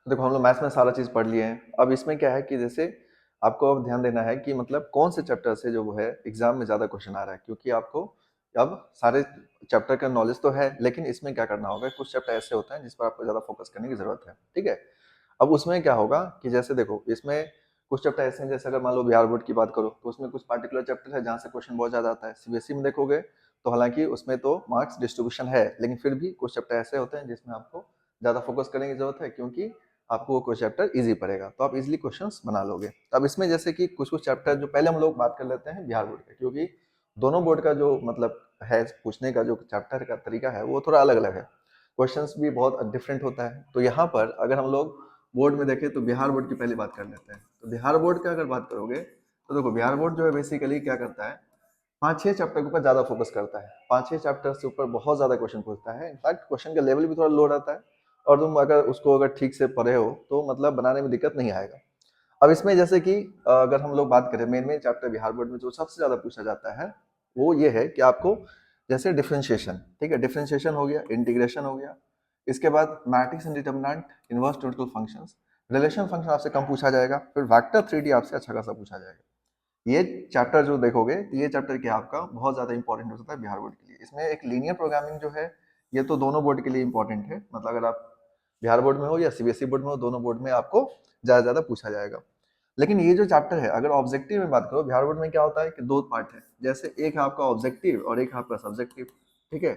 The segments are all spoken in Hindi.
देखो हम लोग मैथ्स में सारा चीज़ पढ़ लिए हैं। अब इसमें क्या है कि जैसे आपको अब ध्यान देना है कि मतलब कौन से चैप्टर से जो वो है एग्जाम में ज़्यादा क्वेश्चन आ रहा है, क्योंकि आपको अब सारे चैप्टर का नॉलेज तो है, लेकिन इसमें क्या करना होगा, कुछ चैप्टर ऐसे होते हैं जिस पर आपको ज़्यादा फोकस करने की ज़रूरत है। ठीक है, अब उसमें क्या होगा कि जैसे देखो इसमें कुछ चैप्टर ऐसे हैं, जैसे अगर मान लो बिहार बोर्ड की बात करो तो उसमें कुछ पार्टिकुलर चैप्टर है जहाँ से क्वेश्चन बहुत ज़्यादा आता है। सीबीएसई में देखोगे तो हालांकि उसमें तो मार्क्स डिस्ट्रीब्यूशन है, लेकिन फिर भी कुछ चैप्टर ऐसे होते हैं जिसमें आपको ज़्यादा फोकस करने की जरूरत है, क्योंकि आपको वो कोई चैप्टर इजी पड़ेगा, तो आप इजीली क्वेश्चंस बना लोगे। तो अब इसमें जैसे कि कुछ कुछ चैप्टर जो पहले हम लोग बात कर लेते हैं बिहार बोर्ड का, क्योंकि दोनों बोर्ड का जो मतलब है पूछने का जो चैप्टर का तरीका है वो थोड़ा अलग अलग है, क्वेश्चंस भी बहुत डिफरेंट होता है। तो यहाँ पर अगर हम लोग बोर्ड में देखें तो बिहार बोर्ड की पहले बात कर लेते हैं। तो बिहार बोर्ड का अगर बात करोगे तो देखो बिहार बोर्ड जो है बेसिकली क्या करता है, 5-6 चैप्टर के ऊपर ज्यादा फोकस करता है। 5-6 चैप्टर से ऊपर बहुत ज्यादा क्वेश्चन पूछता है, इनफैक्ट क्वेश्चन का लेवल भी थोड़ा लो रहता है, और तुम अगर उसको अगर ठीक से पढ़े हो तो मतलब बनाने में दिक्कत नहीं आएगा। अब इसमें जैसे कि अगर हम लोग बात करें main main chapter Bihar board में जो सबसे ज्यादा पूछा जाता है वो ये है कि आपको जैसे डिफरेंशिएशन, ठीक है, डिफरेंशिएशन हो गया, इंटीग्रेशन हो गया, इसके बाद matrix and determinant, inverse numerical functions, relation function आपसे कम पूछा जाएगा, फिर वेक्टर 3D आपसे अच्छा खासा पूछा जाएगा। ये चैप्टर जो देखोगे तो ये चैप्टर क्या आपका बहुत ज्यादा इंपॉर्टेंट हो सकता है बिहार बोर्ड के लिए। इसमें एक लीनियर प्रोग्रामिंग जो है ये तो दोनों बोर्ड के लिए इंपॉर्टेंट है, मतलब अगर आप बिहार बोर्ड में हो या सीबीएसई बोर्ड में हो, दोनों बोर्ड में आपको ज्यादा ज्यादा पूछा जाएगा। लेकिन ये जो चैप्टर है अगर ऑब्जेक्टिव में बात करो, बिहार बोर्ड में क्या होता है कि दो पार्ट है, जैसे एक है आपका ऑब्जेक्टिव और एक है आपका सब्जेक्टिव। ठीक है,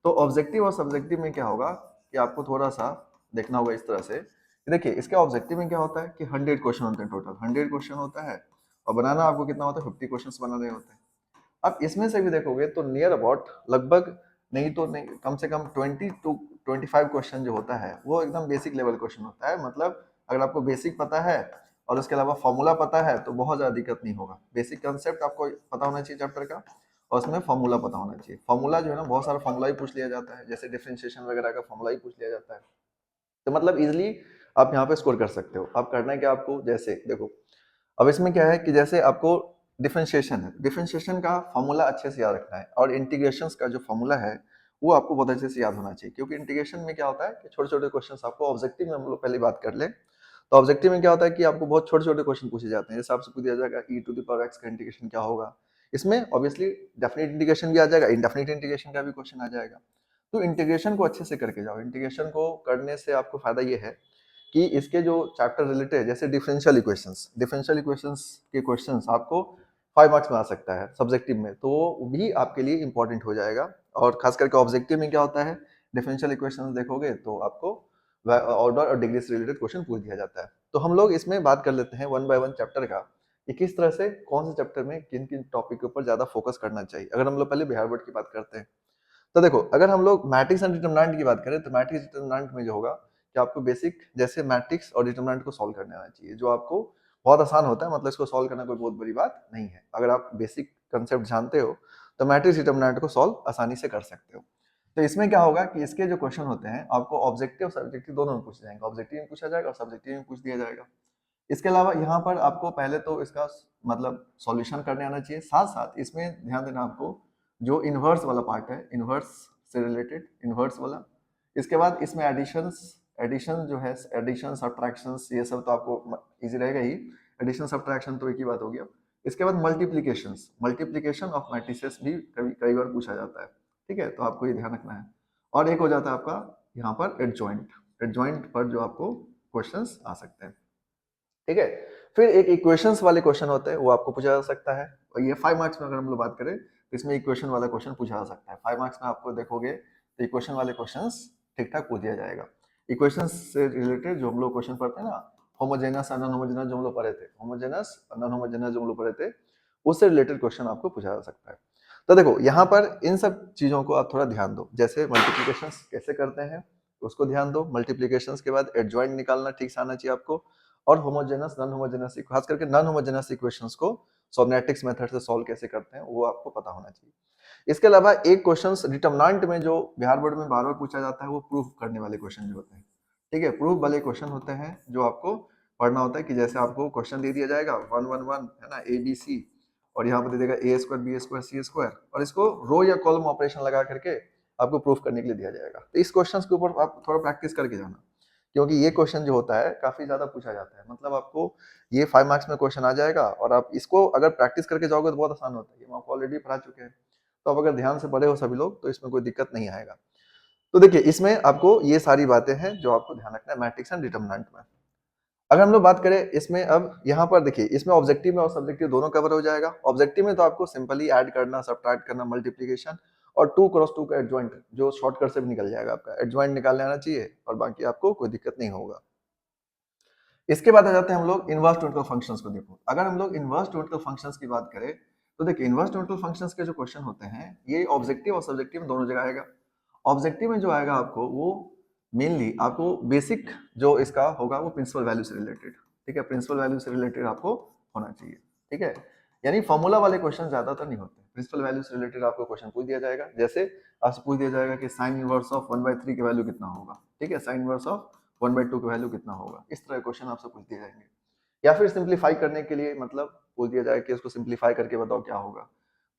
तो ऑब्जेक्टिव और सब्जेक्टिव में क्या होगा कि आपको थोड़ा सा देखना होगा इस तरह से। देखिए इसके ऑब्जेक्टिव में क्या होता है कि 100 क्वेश्चन होते हैं, टोटल 100 क्वेश्चन होता है, और बनाना आपको कितना होता है, 50 क्वेश्चंस बनाने होते हैं। अब इसमें से भी देखोगे तो नियर अबाउट लगभग नहीं तो नहीं कम से कम 20 to 25 क्वेश्चन जो होता है वो एकदम बेसिक लेवल क्वेश्चन होता है। मतलब अगर आपको बेसिक पता है और उसके अलावा फॉर्मूला पता है तो बहुत ज्यादा दिक्कत नहीं होगा। बेसिक कंसेप्ट आपको पता होना चाहिए चैप्टर का, और उसमें फॉर्मूला पता होना चाहिए। फॉर्मूला जो है ना बहुत सारा फॉर्मूला ही पूछ लिया जाता है, जैसे डिफरेंशिएशन वगैरह का फॉर्मूला ही पूछ लिया जाता है। तो मतलब इजिली आप यहाँ पे स्कोर कर सकते हो। अब करना है क्या आपको, जैसे देखो अब इसमें क्या है कि जैसे आपको डिफरेंशिएशन है, डिफरेंशिएशन का फॉर्मूला अच्छे से याद रखना है, और इंटीग्रेशंस का जो फॉर्मूला है वो आपको बहुत अच्छे से याद होना चाहिए, क्योंकि इंटीग्रेशन में क्या होता है कि छोटे छोटे क्वेश्चन आपको ऑब्जेक्टिव में हम लोग पहले बात कर ले, तो ऑब्जेक्टिव में क्या होता है कि आपको बहुत छोटे छोटे क्वेश्चन पूछे जाते हैं। जैसे आपसे पूछ दिया जाएगा ई टू द पावर एक्स का इंटीग्रेशन क्या होगा, इसमें ऑब्वियसली डेफिनेट इंटीग्रेशन भी आ जाएगा, इनडेफिनेट इंटीग्रेशन का भी क्वेश्चन आ जाएगा। तो इंटीग्रेशन को अच्छे से करके जाओ। इंटीग्रेशन को करने से आपको फायदा ये है कि इसके जो चैप्टर रिलेटेड है, जैसे डिफरेंशियल इक्वेशंस के क्वेश्चंस आपको 5 मार्क्स में आ सकता है सब्जेक्टिव में, तो वो भी आपके लिए इंपॉर्टेंट हो जाएगा। और खास करके ऑब्जेक्टिव में क्या होता है, डिफरेंशियल इक्वेशंस देखोगे तो आपको ऑर्डर और डिग्री से रिलेटेड क्वेश्चन पूछ दिया जाता है। तो हम लोग इसमें बात कर लेते हैं वन बाय वन चैप्टर का, कि किस तरह से कौन से चैप्टर में किन किन टॉपिक के ऊपर ज्यादा फोकस करना चाहिए। अगर हम लोग पहले बिहार बोर्ड की बात करते हैं तो देखो अगर हम लोग मैट्रिक्स एंड डिटरमिनेंट की बात करें तो मैट्रिक्स डिटरमिनेंट में जो होगा कि आपको बेसिक जैसे मैट्रिक्स और डिटरमिनेंट को सॉल्व करने आना चाहिए, जो आपको बहुत आसान होता है। मतलब इसको सॉल्व करना कोई बहुत बड़ी बात नहीं है, अगर आप बेसिक कंसेप्ट जानते हो तो मैट्रिक्स डिटरमिनेंट को सॉल्व आसानी से कर सकते हो। तो इसमें क्या होगा कि इसके जो क्वेश्चन होते हैं आपको ऑब्जेक्टिव और सब्जेक्टिव दोनों में पूछे जाएंगे, ऑब्जेक्टिव में पूछा जाएगा और सब्जेक्टिव में पूछ दिया जाएगा। इसके अलावा यहाँ पर आपको पहले तो इसका मतलब सॉल्यूशन करने आना चाहिए, साथ साथ इसमें ध्यान देना आपको जो इन्वर्स वाला पार्ट है, इन्वर्स से रिलेटेड इन्वर्स वाला। इसके बाद इसमें एडिशंस, एडिशन जो है एडिशन सब्ट्रैक्शंस ये सब तो आपको इजी रहेगा ही। एडिशन सब्ट्रैक्शन तो एक ही बात हो गया। इसके बाद मल्टीप्लीकेशंस, मल्टीप्लीकेशन ऑफ मैट्रिसेस भी कभी कई बार पूछा जाता है। ठीक है, तो आपको ये ध्यान रखना है। और एक हो जाता है आपका यहाँ पर एडजॉइंट, एडजॉइंट पर जो आपको क्वेश्चंस आ सकते हैं। ठीक है, फिर एक इक्वेशंस वाले क्वेश्चन होते हैं वो आपको पूछा जा सकता है, और ये 5 मार्क्स में अगर हम लोग बात करें तो इसमें इक्वेशन वाला क्वेश्चन पूछा जा सकता है। 5 मार्क्स में आपको देखोगे तो इक्वेशन वाले क्वेश्चंस ठीक ठाक पूछ दिया जाएगा। इक्वेशंस से रिलेटेड जो हम लोग क्वेश्चन पढ़ते हैं ना, होमोजेनस नॉन होमोजेनस जो हम लोग पढ़े थे, होमोजेनस नॉन होमोजेनस जो हम लोग पढ़े थे, उससे रिलेटेड क्वेश्चन आपको पूछा जा सकता है। तो देखो यहाँ पर इन सब चीजों को आप थोड़ा ध्यान दो, जैसे मल्टीप्लीकेशन कैसे करते हैं उसको ध्यान दो, मल्टीप्लीकेशन के बाद एडजॉइंट निकालना ठीक से आना चाहिए आपको, और होमोजेनस नॉन होमोजेनस खास करके नॉन होमोजेनस इक्वेशंस को सोमैटिक्स मेथड से सॉल्व कैसे करते हैं वो आपको पता होना चाहिए। इसके अलावा एक क्वेश्चंस डिटरमिनेंट में जो बिहार बोर्ड में बार बार पूछा जाता है वो प्रूफ करने वाले क्वेश्चन जो होते हैं। ठीक है, प्रूफ वाले क्वेश्चन होते हैं जो आपको पढ़ना होता है, कि जैसे आपको क्वेश्चन दे दिया जाएगा 1 1 1 है ना, ए बी सी, और यहाँ पर दे देगा ए स्क्वायर बी स्क्वायर सी स्क्वायर, और इसको रो या कॉलम ऑपरेशन लगा करके आपको प्रूफ करने के लिए दिया जाएगा। तो इस क्वेश्चन के ऊपर आप थोड़ा प्रैक्टिस करके जाना क्योंकि ये क्वेश्चन जो होता है काफी ज्यादा पूछा जाता है। मतलब आपको ये 5 मार्क्स में क्वेश्चन आ जाएगा और आप इसको अगर प्रैक्टिस करके जाओगे तो बहुत आसान होता है, ये हम आपको ऑलरेडी पढ़ा चुके हैं। तो अब अगर ध्यान से पढ़े हो सभी लोग तो इसमें कोई दिक्कत नहीं आएगा। तो देखिए इसमें आपको ये सारी बातें हैं जो आपको ध्यान रखना है मैट्रिक्स एंड डिटरमिनेंट में। अगर हम लोग बात करें इसमें, अब यहाँ पर देखिए इसमें ऑब्जेक्टिव में और सब्जेक्टिव दोनों कवर हो जाएगा। ऑब्जेक्टिव में तो आपको सिंपली ऐड करना, सब्ट्रैक्ट करना, मल्टीप्लिकेशन और 2 क्रॉस 2 का एडजॉइंट जो शॉर्टकट से भी निकल जाएगा, आपका एडजॉइंट निकालने आना चाहिए और बाकी आपको कोई दिक्कत नहीं होगा। इसके बाद आ जाते हैं हम लोग इनवर्स ट्रिग्नोमेट्रिक फंक्शंस को। देखो अगर हम लोग इनवर्स ट्रिग्नोमेट्रिक फंक्शंस की बात करें तो देखिए इनवर्स ट्रिग्नोमेट्रिक फंक्शंस के जो क्वेश्चन होते हैं ये ऑब्जेक्टिव और सब्जेक्टिव दोनों जगह आएगा। ऑब्जेक्टिव में जो आएगा आपको वो मेनली आपको बेसिक जो इसका होगा वो प्रिंसिपल वैल्यू से रिलेटेड, ठीक है, प्रिंसिपल वैल्यू से रिलेटेड आपको होना चाहिए, ठीक है। यानी फॉर्मूला वाले क्वेश्चन ज्यादातर नहीं होते, प्रिंसिपल वैल्यू से रिलेटेड आपको क्वेश्चन पूछ दिया जाएगा। जैसे आपसे पूछ दिया जाएगा कि साइन इनवर्स ऑफ 1/3 की वैल्यू कितना होगा, ठीक है, साइन इनवर्स ऑफ 1/2 की वैल्यू कितना होगा, इस तरह के क्वेश्चन आपसे पूछ दिए जाएंगे। या फिर सिंप्लीफाई करने के लिए मतलब पूछ दिया जाए कि इसको सिंप्लीफाई करके बताओ क्या होगा।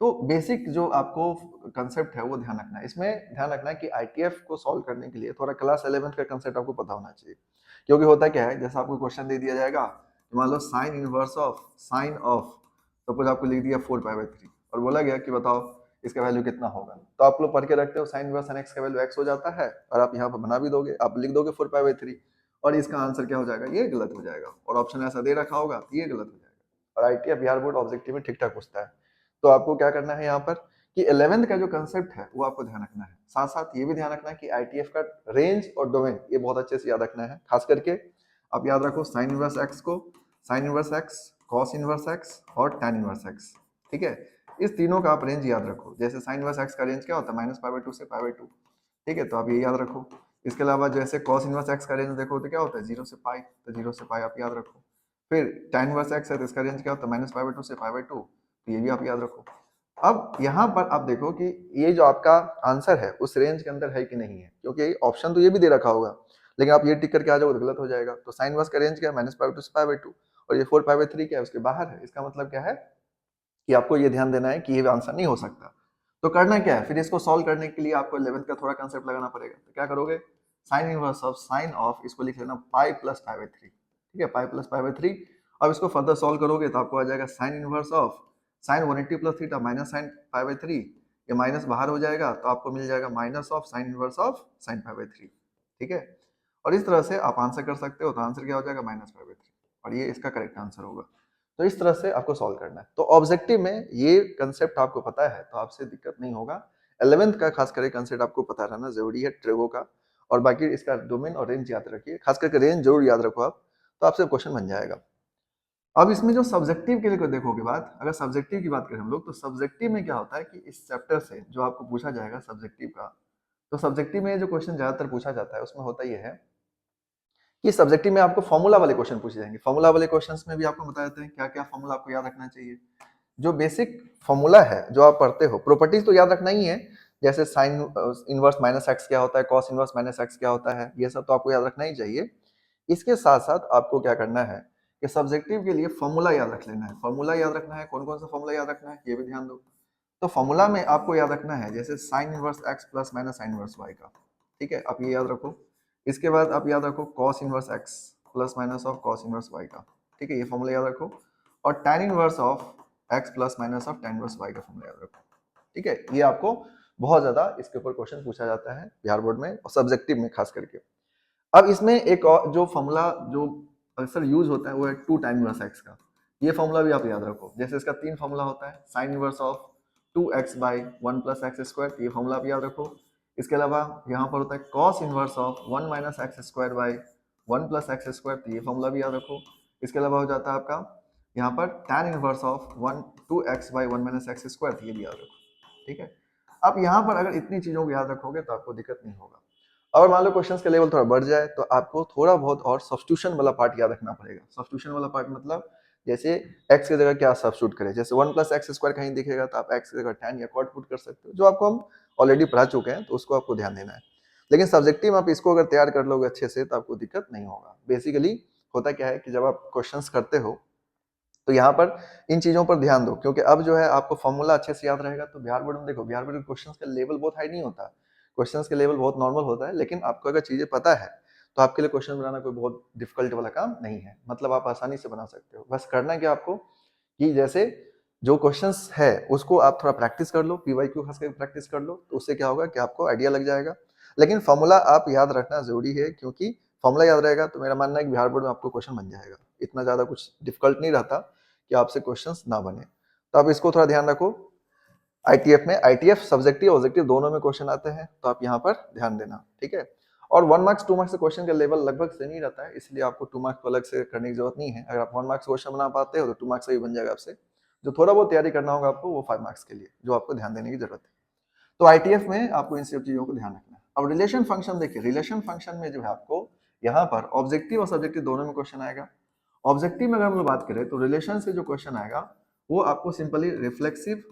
तो बेसिक जो आपको कंसेप्ट है वो ध्यान रखना है। इसमें ध्यान रखना है कि आईटीएफ को सॉल्व करने के लिए थोड़ा क्लास 11th का कंसेप्ट आपको पता होना चाहिए। क्योंकि होता क्या है, जैसा आपको क्वेश्चन दे दिया जाएगा कि मान लो sine inverse of sine of, suppose आपको लिख दिया 4π/3 और बोला गया कि बताओ इसका वैल्यू कितना होगा। तो आप लोग पढ़ के रखते हो साइन इनवर्स sin x का वैल्यू x हो जाता है और आप यहाँ पर बना भी दोगे, आप लिख दोगे 4π/3 और इसका आंसर क्या हो जाएगा, ये गलत हो जाएगा। और ऑप्शन ऐसा दे रखा होगा तो ये गलत हो जाएगा। और आईटीएफ बिहार बोर्ड ऑब्जेक्टिव में ठीक ठाक पूछता है। तो आपको क्या करना है यहाँ पर कि 11th का जो कंसेप्ट है वो आपको ध्यान रखना है। साथ साथ ये भी ध्यान रखना है कि आईटीएफ का रेंज और डोमेन ये बहुत अच्छे से याद रखना है। खास करके आप याद रखो साइन इनवर्स एक्स को, sign inverse x, cos inverse x और tan इनवर्स एक्स, ठीक है। इस तीनों का आप रेंज याद रखो। जैसे साइन इनवर्स एक्स का रेंज क्या होता है -π/2 से π/2, ठीक है, तो आप ये याद रखो। इसके अलावा जैसे cos इनवर्स x का रेंज देखो तो क्या होता है 0 से पाई, तो 0 से पाई आप याद रखो। फिर tan इनवर्स x है तो इसका रेंज क्या होता है -π/2 से π/2, तो ये भी आप याद रखो। अब यहाँ पर आप देखो कि ये जो आपका आंसर है उस रेंज के अंदर है कि नहीं है, क्योंकि ऑप्शन तो ये भी दे रखा होगा लेकिन आप ये टिक करके आ जाओगे तो गलत हो जाएगा। तो साइन इनवर्स का रेंज क्या है -π/2 से π/2 और ये 4π/3 क्या है उसके बाहर है। इसका मतलब क्या है कि आपको ये ध्यान देना है कि ये आंसर नहीं हो सकता। तो करना क्या है, फिर इसको सॉल्व करने के लिए आपको 11th का थोड़ा कंसेप्ट लगाना पड़ेगा। तो क्या करोगे, sign inverse of sine of, इसको लिख लेना पाई प्लस π/3, ठीक है, पाई प्लस π/3। अब इसको फर्दर सॉल्व करोगे तो आपको आ जाएगा sine inverse of sine 180 plus theta minus sine π/3, ये माइनस बाहर हो जाएगा तो आपको मिल जाएगा minus of sine inverse of sine π/3, ठीक है। और इस तरह से आप आंसर कर सकते हो। तो आंसर क्या हो जाएगा -π/3 और ये इसका करेक्ट आंसर होगा। तो इस तरह से आपको सॉल्व करना है। तो ऑब्जेक्टिव में ये कंसेप्ट आपको पता है तो आपसे दिक्कत नहीं होगा। 11th का खास करके कंसेप्ट आपको पता रहना जरूरी है ट्रिगो का। और बाकी इसका डोमेन और रेंज याद रखिए, खास करके रेंज जरूर याद रखो आप, तो आपसे क्वेश्चन बन जाएगा। अब इसमें जो सब्जेक्टिव के लिए देखोगे बात, अगर सब्जेक्टिव की बात करें हम लोग तो सब्जेक्टिव में क्या होता है कि इस चैप्टर से जो आपको पूछा जाएगा सब्जेक्टिव का, तो सब्जेक्टिव में जो क्वेश्चन ज्यादातर पूछा जाता है उसमें होता यह है कि सब्जेक्टिव में आपको फॉर्मूला वाले क्वेश्चन पूछे जाएंगे। फॉर्मूला वाले क्वेश्चंस में भी आपको बता देते हैं क्या क्या फॉर्मूला आपको याद रखना चाहिए। जो बेसिक फॉर्मूला है जो आप पढ़ते हो, प्रॉपर्टीज तो याद रखना ही है, जैसे साइन इनवर्स माइनस एक्स क्या होता है, कॉस इनवर्स माइनस एक्स क्या होता है, ये सब तो आपको याद रखना ही चाहिए। इसके साथ साथ आपको क्या करना है कि सब्जेक्टिव के लिए फॉर्मूला याद रख लेना है। फॉर्मूला याद रखना है, कौन कौन सा फॉर्मूला याद रखना है ये भी ध्यान दो। तो फॉर्मूला में आपको याद रखना है जैसे sine inverse X plus minus sine inverse Y का, ठीक है, आप ये याद रखो। इसके बाद आप याद रखो cos inverse X plus minus of cos inverse Y का, ठीक है, ये फॉर्मूला याद रखो। और tan inverse of X plus minus of tan inverse Y का फॉर्मूला याद रखो, ठीक है। ये आपको बहुत ज्यादा इसके ऊपर क्वेश्चन पूछा जाता है बिहार बोर्ड में और सब्जेक्टिव में खास करके। अब इसमें एक और जो फॉर्मूला जो अक्सर यूज होता है वो है 2 tan इनवर्स एक्स का। ये फॉर्मूला भी आप याद रखो। जैसे इसका 3 फॉर्मूला होता है, sign inverse of 2x by 1 plus x square, ये फॉर्मूला आप याद रखो। इसके अलावा यहाँ पर होता है cos inverse of 1 minus x square by 1 plus x square, तो ये फॉर्मूला भी याद रखो। इसके अलावा हो जाता है आपका यहाँ पर tan inverse of 2x by 1 minus x square, ये भी याद रखो, ठीक है। अब यहाँ पर अगर इतनी चीजों को याद रखोगे तो आपको दिक्कत नहीं होगा। और मान लो क्वेश्चंस का लेवल थोड़ा बढ़ जाए तो आपको थोड़ा बहुत और सब्स्टिट्यूशन वाला पार्ट याद रखना पड़ेगा। सब्स्टिट्यूशन वाला पार्ट मतलब जैसे x की जगह क्या सब्स्टिट्यूट करें, जैसे 1 प्लस एक्स स्क्वायर कहीं दिखेगा तो आप x की जगह tan या cot पुट कर सकते हो, जो आपको हम ऑलरेडी पढ़ा चुके हैं, तो उसको आपको ध्यान देना है। लेकिन सब्जेक्टिव आप इसको अगर तैयार कर लोगे अच्छे से तो आपको दिक्कत नहीं होगा। बेसिकली होता क्या है कि जब आप क्वेश्चंस करते हो तो यहाँ पर इन चीजों पर ध्यान दो, क्योंकि अब जो है आपको फॉर्मूला अच्छे से याद रहेगा। तो बिहार बोर्ड में देखो, बिहार बोर्ड में क्वेश्चंस का लेवल बहुत हाई नहीं होता, क्वेश्चंस का लेवल बहुत नॉर्मल होता है, लेकिन आपको अगर चीजें पता है तो आपके लिए क्वेश्चन बनाना कोई बहुत डिफिकल्ट वाला काम नहीं है, मतलब आप आसानी से बना सकते हो। बस करना क्या आपको कि जैसे जो क्वेश्चंस है उसको आप थोड़ा प्रैक्टिस कर लो, पीवाईक्यू खास करके प्रैक्टिस कर लो, तो उससे क्या होगा कि आपको आइडिया लग जाएगा। लेकिन फॉर्मूला आप याद रखना जरूरी है, क्योंकि फॉर्मूला याद रहेगा तो मेरा मानना है कि बिहार बोर्ड में आपको क्वेश्चन बन जाएगा, इतना ज्यादा कुछ डिफिकल्ट नहीं रहता कि आपसे क्वेश्चंस ना बने। तो आप इसको थोड़ा ध्यान रखो। आईटीएफ में, आईटीएफ सब्जेक्टिव ऑब्जेक्टिव दोनों में क्वेश्चन आते हैं, तो आप यहाँ पर ध्यान देना, ठीक है। और 1 मार्क्स 2 मार्क्स से क्वेश्चन का लेवल लगभग सेम ही रहता है, इसलिए आपको 2 मार्क्स को अलग से करने की जरूरत नहीं है। अगर आप 1 मार्क्स क्वेश्चन बना पाते हो तो 2 मार्क्स से ही बन जाएगा आपसे। जो थोड़ा बहुत तैयारी करना होगा आपको वो 5 मार्क्स के लिए, जो आपको ध्यान देने की जरूरत है। तो आईटीएफ में आपको इन सब चीजों को ध्यान रखना है। अब रिलेशन फंक्शन देखिए, रिलेशन फंक्शन में जो है आपको यहाँ पर ऑब्जेक्टिव और सब्जेक्टिव दोनों में क्वेश्चन आएगा। ऑब्जेक्टिव में अगर हम लोग बात करें तो रिलेशन से जो क्वेश्चन आएगा वो आपको सिंपली रिफ्लेक्सिव,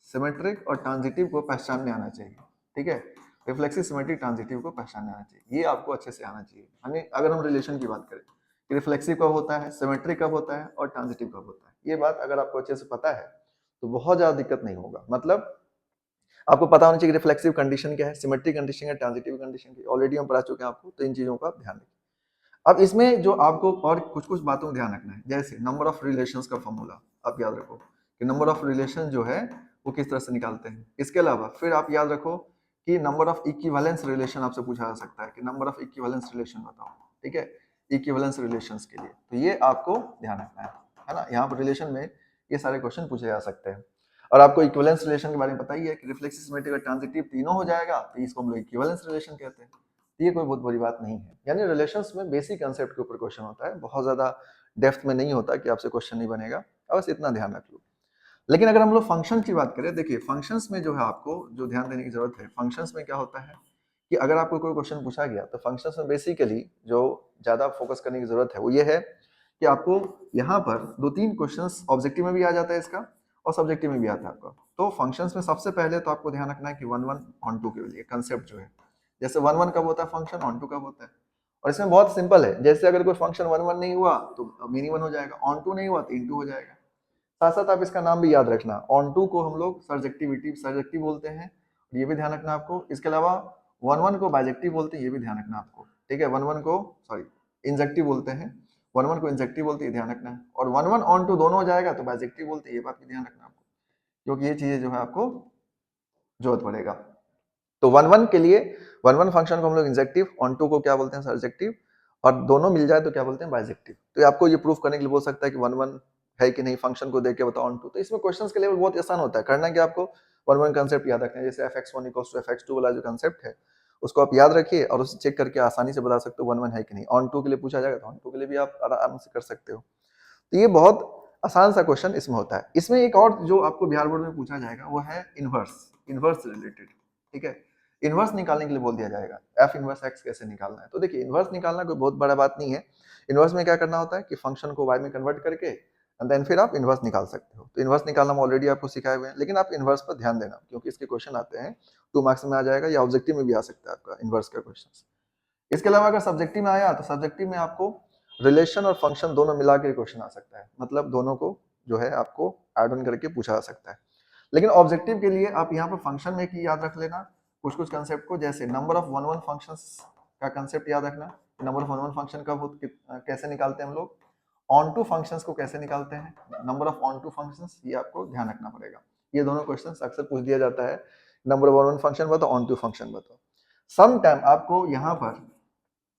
सिमेट्रिक और ट्रांजिटिव को पहचानने आना चाहिए, ठीक है। रिफ्लेक्सिव, सिमेट्रिक, ट्रांजिटिव को पहचानने आना चाहिए, ये आपको अच्छे से आना चाहिए। हमें अगर हम रिलेशन की बात करें, रिफ्लेक्सिव कब होता है, सिमेट्रिक कब होता है और ट्रांजिटिव कब होता है, ये बात अगर आपको अच्छे से पता है तो बहुत ज्यादा दिक्कत नहीं होगा। मतलब आपको पता होना चाहिए रिफ्लेक्सिव कंडीशन क्या है, सिमेट्रिक कंडीशन है, ट्रांजिटिव कंडीशन की ऑलरेडी हम पढ़ा चुके हैं आपको, तो इन चीजों का आप ध्यान रखिए। अब इसमें जो आपको और कुछ कुछ बातों का ध्यान रखना है, जैसे नंबर ऑफ रिलेशंस का फॉर्मूला आप याद रखो कि नंबर ऑफ रिलेशन जो है वो किस तरह से निकालते हैं। इसके अलावा फिर आप याद रखो कि नंबर ऑफ इक्विवेलेंस रिलेशन आपसे पूछा जा सकता है कि नंबर ऑफ इक्विवेलेंस रिलेशन बताओ, ठीक है, इक्विवेलेंस रिलेशंस के लिए, तो ये आपको ध्यान रखना है ना। यहाँ पर रिलेशन में ये सारे क्वेश्चन पूछे जा सकते हैं। और आपको इक्विवेलेंस रिलेशन के बारे में पता ही है कि रिफ्लेक्सिव, सिमेट्रिक और ट्रांजिटिव तीनों हो जाएगा तो इसको हम लोग इक्विवेलेंस रिलेशन कहते हैं। ये कोई बहुत बड़ी बात नहीं है, यानी रिलेशंस में बेसिक कंसेप्ट के ऊपर क्वेश्चन होता है, बहुत ज्यादा डेप्थ में नहीं होता कि आपसे क्वेश्चन नहीं बनेगा, बस इतना ध्यान रख लो। लेकिन अगर हम लोग फंक्शन की बात करें, देखिए फंक्शंस में जो है आपको जो ध्यान देने की जरूरत है, फंक्शंस में क्या होता है कि अगर आपको कोई क्वेश्चन पूछा गया तो फंक्शंस में बेसिकली जो ज्यादा फोकस करने की जरूरत है वो ये है कि आपको यहाँ पर 2-3 क्वेश्चंस ऑब्जेक्टिव में भी आ जाता है इसका और सब्जेक्टिव में भी आता है आपका। तो फंक्शंस में सबसे पहले तो आपको ध्यान रखना है कि 1-1 ऑन 2 के लिए कंसेप्ट जो है, जैसे 1-1 कब होता है फंक्शन, ऑन 2 कब होता है। और इसमें बहुत सिंपल है, जैसे अगर कोई फंक्शन 1-1 नहीं हुआ तो मिनी 1 हो जाएगा, ऑन 2 नहीं हुआ तो इन 2 हो जाएगा। साथ साथ आप इसका नाम भी याद रखना, ऑन टू को हम लोग सर्जेक्टिविटी सर्जेक्टिव बोलते हैं, ये भी ध्यान रखना आपको। इसके अलावा 1-1 को बाइजेक्टिव बोलते हैं, ये भी ध्यान रखना आपको, ठीक है। 1-1 को सॉरी इंजेक्टिव बोलते हैं, 1-1 को इंजेक्टिव बोलते हैं, ध्यान रखना है। और 1-1 ऑन टू दोनों हो जाएगा तो बाइजेक्टिव बोलते हैं, ये बात भी ध्यान रखना आपको, क्योंकि ये चीजें जो है आपको जरूरत पड़ेगा। तो 1-1 के लिए 1-1 फंक्शन को हम लोग इंजेक्टिव, ऑन टू को क्या बोलते हैं सर्जेक्टिव, और दोनों मिल जाए तो क्या बोलते हैं बाइजेक्टिव। तो ये आपको ये प्रूफ करने के लिए बोल सकता है कि 1-1 है कि नहीं, फंक्शन को देख के बताओ ऑन टू। तो इसमें क्वेश्चंस के लेवल बहुत आसान होता है, करना क्या आपको 1-1 कंसेप्ट याद रखना है, जैसे fx1 = fx2 वाला जो कंसेप्ट है उसको आप याद रखिए और उसे चेक करके आसानी से बता सकते हो 1-1 है कि नहीं। ऑन टू के लिए पूछा जाएगा तो ऑन टू के लिए भी आप आराम से कर सकते हो। तो ये बहुत आसान सा क्वेश्चन इसमें होता है। इसमें एक और जो आपको बिहार बोर्ड में पूछा जाएगा वो है इनवर्स, इनवर्स रिलेटेड, ठीक है। इनवर्स निकालने के लिए बोल दिया जाएगा एफ इनवर्स एक्स कैसे निकालना है। तो देखिए इनवर्स निकालना कोई बहुत बड़ा बात नहीं है। इनवर्स में क्या करना होता है कि फंक्शन को वाई में कन्वर्ट करके एंड देन फिर आप इनवर्स निकाल सकते हो। तो इनवर्स निकालना हम ऑलरेडी आपको सिखाए हुए हैं, लेकिन आप इनवर्स पर ध्यान देना क्योंकि इसके क्वेश्चन आते हैं 2 मार्क्स में आ जाएगा या ऑब्जेक्टिव में भी आ सकता है आपका इनवर्स का क्वेश्चन। इसके अलावा अगर सब्जेक्टिव में आया तो सब्जेक्टिव में आपको रिलेशन और फंक्शन दोनों मिला के क्वेश्चन आ सकता है, मतलब दोनों को जो है आपको ऐड ऑन करके पूछा जा सकता है। लेकिन ऑब्जेक्टिव के लिए आप यहाँ पर फंक्शन में की याद रख लेना कुछ कुछ कंसेप्ट को, जैसे नंबर ऑफ 1-1 फंक्शंस का कंसेप्ट याद रखना। नंबर ऑफ 1-1 फंक्शन कब कैसे निकालते हैं हम लोग, ऑन टू फंक्शंस को कैसे निकालते हैं, number of onto functions, ये आपको ध्यान रखना पड़ेगा। ये दोनों क्वेश्चन अक्सर पूछ दिया जाता है, नंबर ऑफ 1-1 फंक्शन बताओ, ऑन टू फंक्शन बताओ। सम टाइम आपको यहाँ पर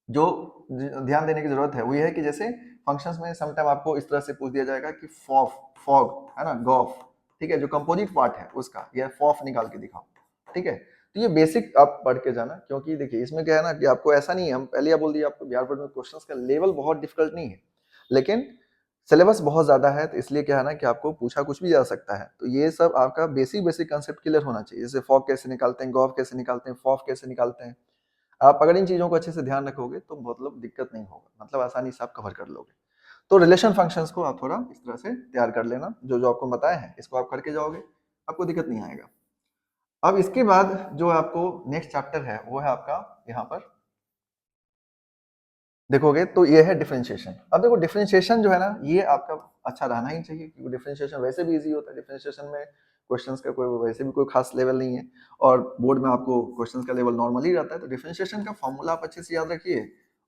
जो ध्यान देने की जरूरत है वो ये है कि जैसे फंक्शंस में सम टाइम आपको इस तरह से पूछ दिया जाएगा कि फॉफ फॉग है ना, गॉफ, ठीक है, जो कंपोजिट पार्ट है उसका यह फॉफ निकाल के दिखाओ, ठीक है। तो ये बेसिक आप पढ़ के जाना, क्योंकि देखिए इसमें क्या है ना कि आपको ऐसा नहीं है, हम पहले बोल दिए आपको बिहार बोर्ड में क्वेश्चंस का लेवल बहुत डिफिकल्ट नहीं है, लेकिन सिलेबस बहुत ज्यादा है, तो इसलिए क्या है ना कि आपको पूछा कुछ भी जा सकता है। तो ये सब आपका बेसिक बेसिक कंसेप्ट क्लियर होना चाहिए, जैसे फॉग कैसे निकालते हैं, गॉफ कैसे निकालते हैं, फॉफ कैसे निकालते हैं। आप अगर इन चीजों को अच्छे से ध्यान रखोगे तो मतलब दिक्कत नहीं होगा, मतलब आसानी से आप कवर कर लोगे। तो रिलेशन फंक्शंस को आप थोड़ा इस तरह से तैयार कर लेना, जो जो आपको बताया है इसको आप करके जाओगे, आपको दिक्कत नहीं आएगा। अब इसके बाद जो आपको नेक्स्ट चैप्टर है वो है आपका यहाँ पर देखोगे तो ये है डिफरेंशिएशन। अब देखो डिफरेंशिएशन जो है ना ये आपका अच्छा रहना ही चाहिए, क्योंकि डिफरेंशिएशन वैसे भी इजी होता है। डिफरेंशिएशन में क्वेश्चंस का कोई वैसे भी कोई खास लेवल नहीं है और बोर्ड में आपको क्वेश्चंस का लेवल नॉर्मल ही रहता है। तो डिफरेंशिएशन का फॉर्मूला आप अच्छे से याद रखिए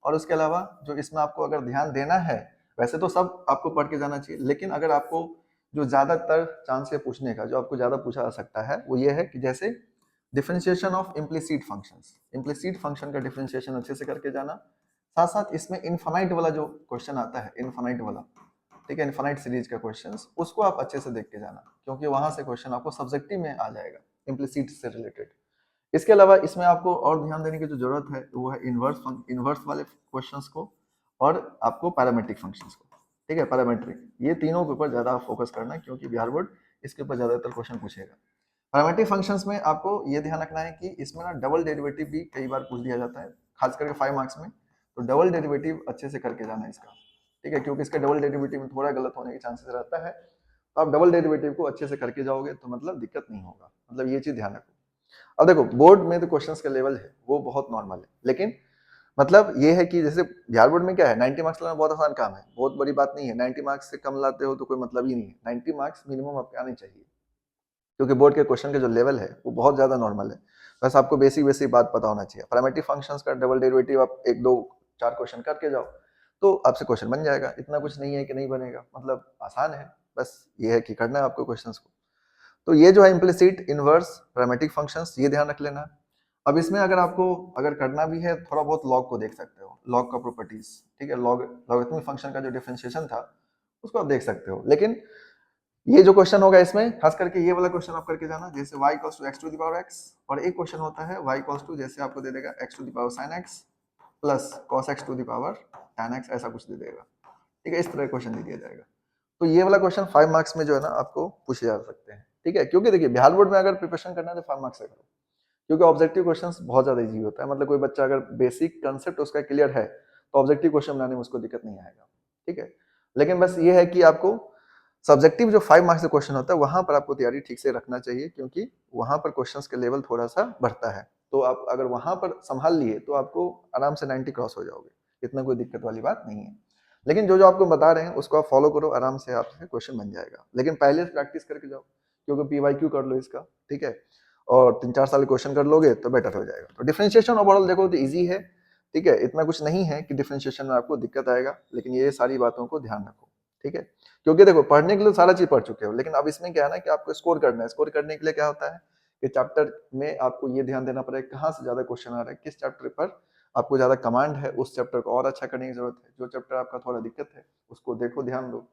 और उसके अलावा जो इसमें आपको अगर ध्यान देना है, वैसे तो सब आपको पढ़ के जाना चाहिए, लेकिन अगर आपको जो ज्यादातर चांस है पूछने का, जो आपको ज्यादा पूछा जा सकता है, वो ये है कि जैसे differentiation of implicit functions, implicit function का डिफरेंशिएशन अच्छे से करके जाना। साथ साथ इसमें इनफाइनाइट वाला जो क्वेश्चन आता है, इनफाइनाइट वाला, ठीक है, इनफाइनाइट सीरीज का क्वेश्चंस, उसको आप अच्छे से देख के जाना, क्योंकि वहां से क्वेश्चन आपको सब्जेक्टिव में आ जाएगा इम्प्लिसिट से रिलेटेड। इसके अलावा इसमें आपको और ध्यान देने की जो जरूरत है वो है इनवर्स वाले क्वेश्चंस को और आपको पैरामेट्रिक फंक्शंस को, ठीक है, पैरामेट्रिक, ये तीनों के ऊपर ज्यादा फोकस करना है, क्योंकि बिहार बोर्ड इसके ऊपर ज्यादातर क्वेश्चन पूछेगा। पैरामेट्रिक फंक्शंस में आपको ये ध्यान रखना है कि इसमें ना डबल डेरिवेटिव भी कई बार पूछ दिया जाता है, खास करके 5 मार्क्स में, तो डबल डेरिवेटिव अच्छे से करके जाना है इसका, ठीक है, क्योंकि इसका डबल डेरिवेटिव में थोड़ा गलत होने के चांसेस रहता है, तो आप डबल डेरिवेटिव को अच्छे से करके जाओगे तो मतलब दिक्कत नहीं होगा, मतलब ये चीज ध्यान रखो। अब देखो बोर्ड में तो क्वेश्चंस का लेवल है वो बहुत नॉर्मल है, लेकिन मतलब ये है कि जैसे बिहार बोर्ड में क्या है, 90 मार्क्स लाना बहुत आसान काम है, बहुत बड़ी बात नहीं है, 90 मार्क्स से कम लाते हो तो कोई मतलब ही नहीं है, 90 मार्क्स मिनिमम आपके आने चाहिए, क्योंकि बोर्ड के क्वेश्चन का जो लेवल है वो बहुत ज्यादा नॉर्मल है। बस आपको बेसिक बेसिक बात पता होना चाहिए, पैरामेट्रिक फंक्शंस का डबल डेरिवेटिव आप 1 2 4 क्वेश्चन करके जाओ तो आपसे क्वेश्चन बन जाएगा, इतना कुछ नहीं है कि नहीं बनेगा, मतलब आसान है, बस ये है कि करना है आपको क्वेश्चंस को। तो ये जो है इम्प्लिसिट, इनवर्स, पैरामेट्रिक फंक्शंस, ये ध्यान रख लेना। अब इसमें अगर आपको अगर करना भी है, थोड़ा बहुत लॉग को देख सकते हो, लॉग का प्रॉपर्टीज, ठीक है, लॉगरिथमिक फंक्शन का जो डिफरेंशिएशन था उसको आप देख सकते हो, लेकिन ये जो क्वेश्चन होगा इसमें खास करके ये वाला क्वेश्चन आप करके जाना, जैसे y equals to x to the power x, और एक क्वेश्चन होता है y इक्वल्स टू, जैसे आपको दे देगा x to the power sin x plus cos x to the power tan x, ऐसा कुछ दे देगा, ठीक है, इस तरह क्वेश्चन दे दिया जाएगा। तो ये वाला क्वेश्चन 5 मार्क्स में जो है ना आपको पूछे जा सकते हैं, ठीक है, क्योंकि देखिए बिहार बोर्ड में अगर प्रिपरेशन करना है तो 5 मार्क्स से करो, क्योंकि ऑब्जेक्टिव क्वेश्चंस बहुत ज्यादा इजी होता है, मतलब कोई बच्चा अगर बेसिक कंसेप्ट उसका क्लियर है तो ऑब्जेक्टिव क्वेश्चन बनाने में उसको दिक्कत नहीं आएगा, ठीक है। लेकिन बस ये है कि आपको सब्जेक्टिव जो 5 मार्क्स का क्वेश्चन होता है वहां पर आपको तैयारी ठीक से रखना चाहिए, क्योंकि वहां पर क्वेश्चंस का लेवल थोड़ा सा बढ़ता है, तो आप अगर वहां पर संभाल लिए तो आपको आराम से 90 क्रॉस हो जाओगे, इतना कोई दिक्कत वाली बात नहीं है। लेकिन जो जो आपको बता रहे हैं उसको आप फॉलो करो, आराम से आपसे क्वेश्चन बन जाएगा, लेकिन पहले से प्रैक्टिस करके जाओ, क्योंकि पीवाईक्यू कर लो इसका, ठीक है, और 3 4 साल क्वेश्चन कर लोगे तो बेटर हो जाएगा। तो डिफरेंशिएशन ओवरऑल देखो तो इजी है, ठीक है, इतना कुछ नहीं है कि डिफरेंशिएशन में आपको दिक्कत आएगा, लेकिन ये सारी बातों को ध्यान रखो, ठीक है, क्योंकि देखो पढ़ने के लिए सारा चीज पढ़ चुके हो, लेकिन अब इसमें क्या है ना कि आपको स्कोर करना है, स्कोर करने के लिए क्या होता है कि चैप्टर में आपको ये ध्यान देना पड़ेगा कहाँ से ज्यादा क्वेश्चन आ रहा है, किस चैप्टर पर आपको ज्यादा कमांड है, उस चैप्टर को और अच्छा करने की जरूरत है, जो चैप्टर आपका थोड़ा दिक्कत है उसको देखो, ध्यान दो।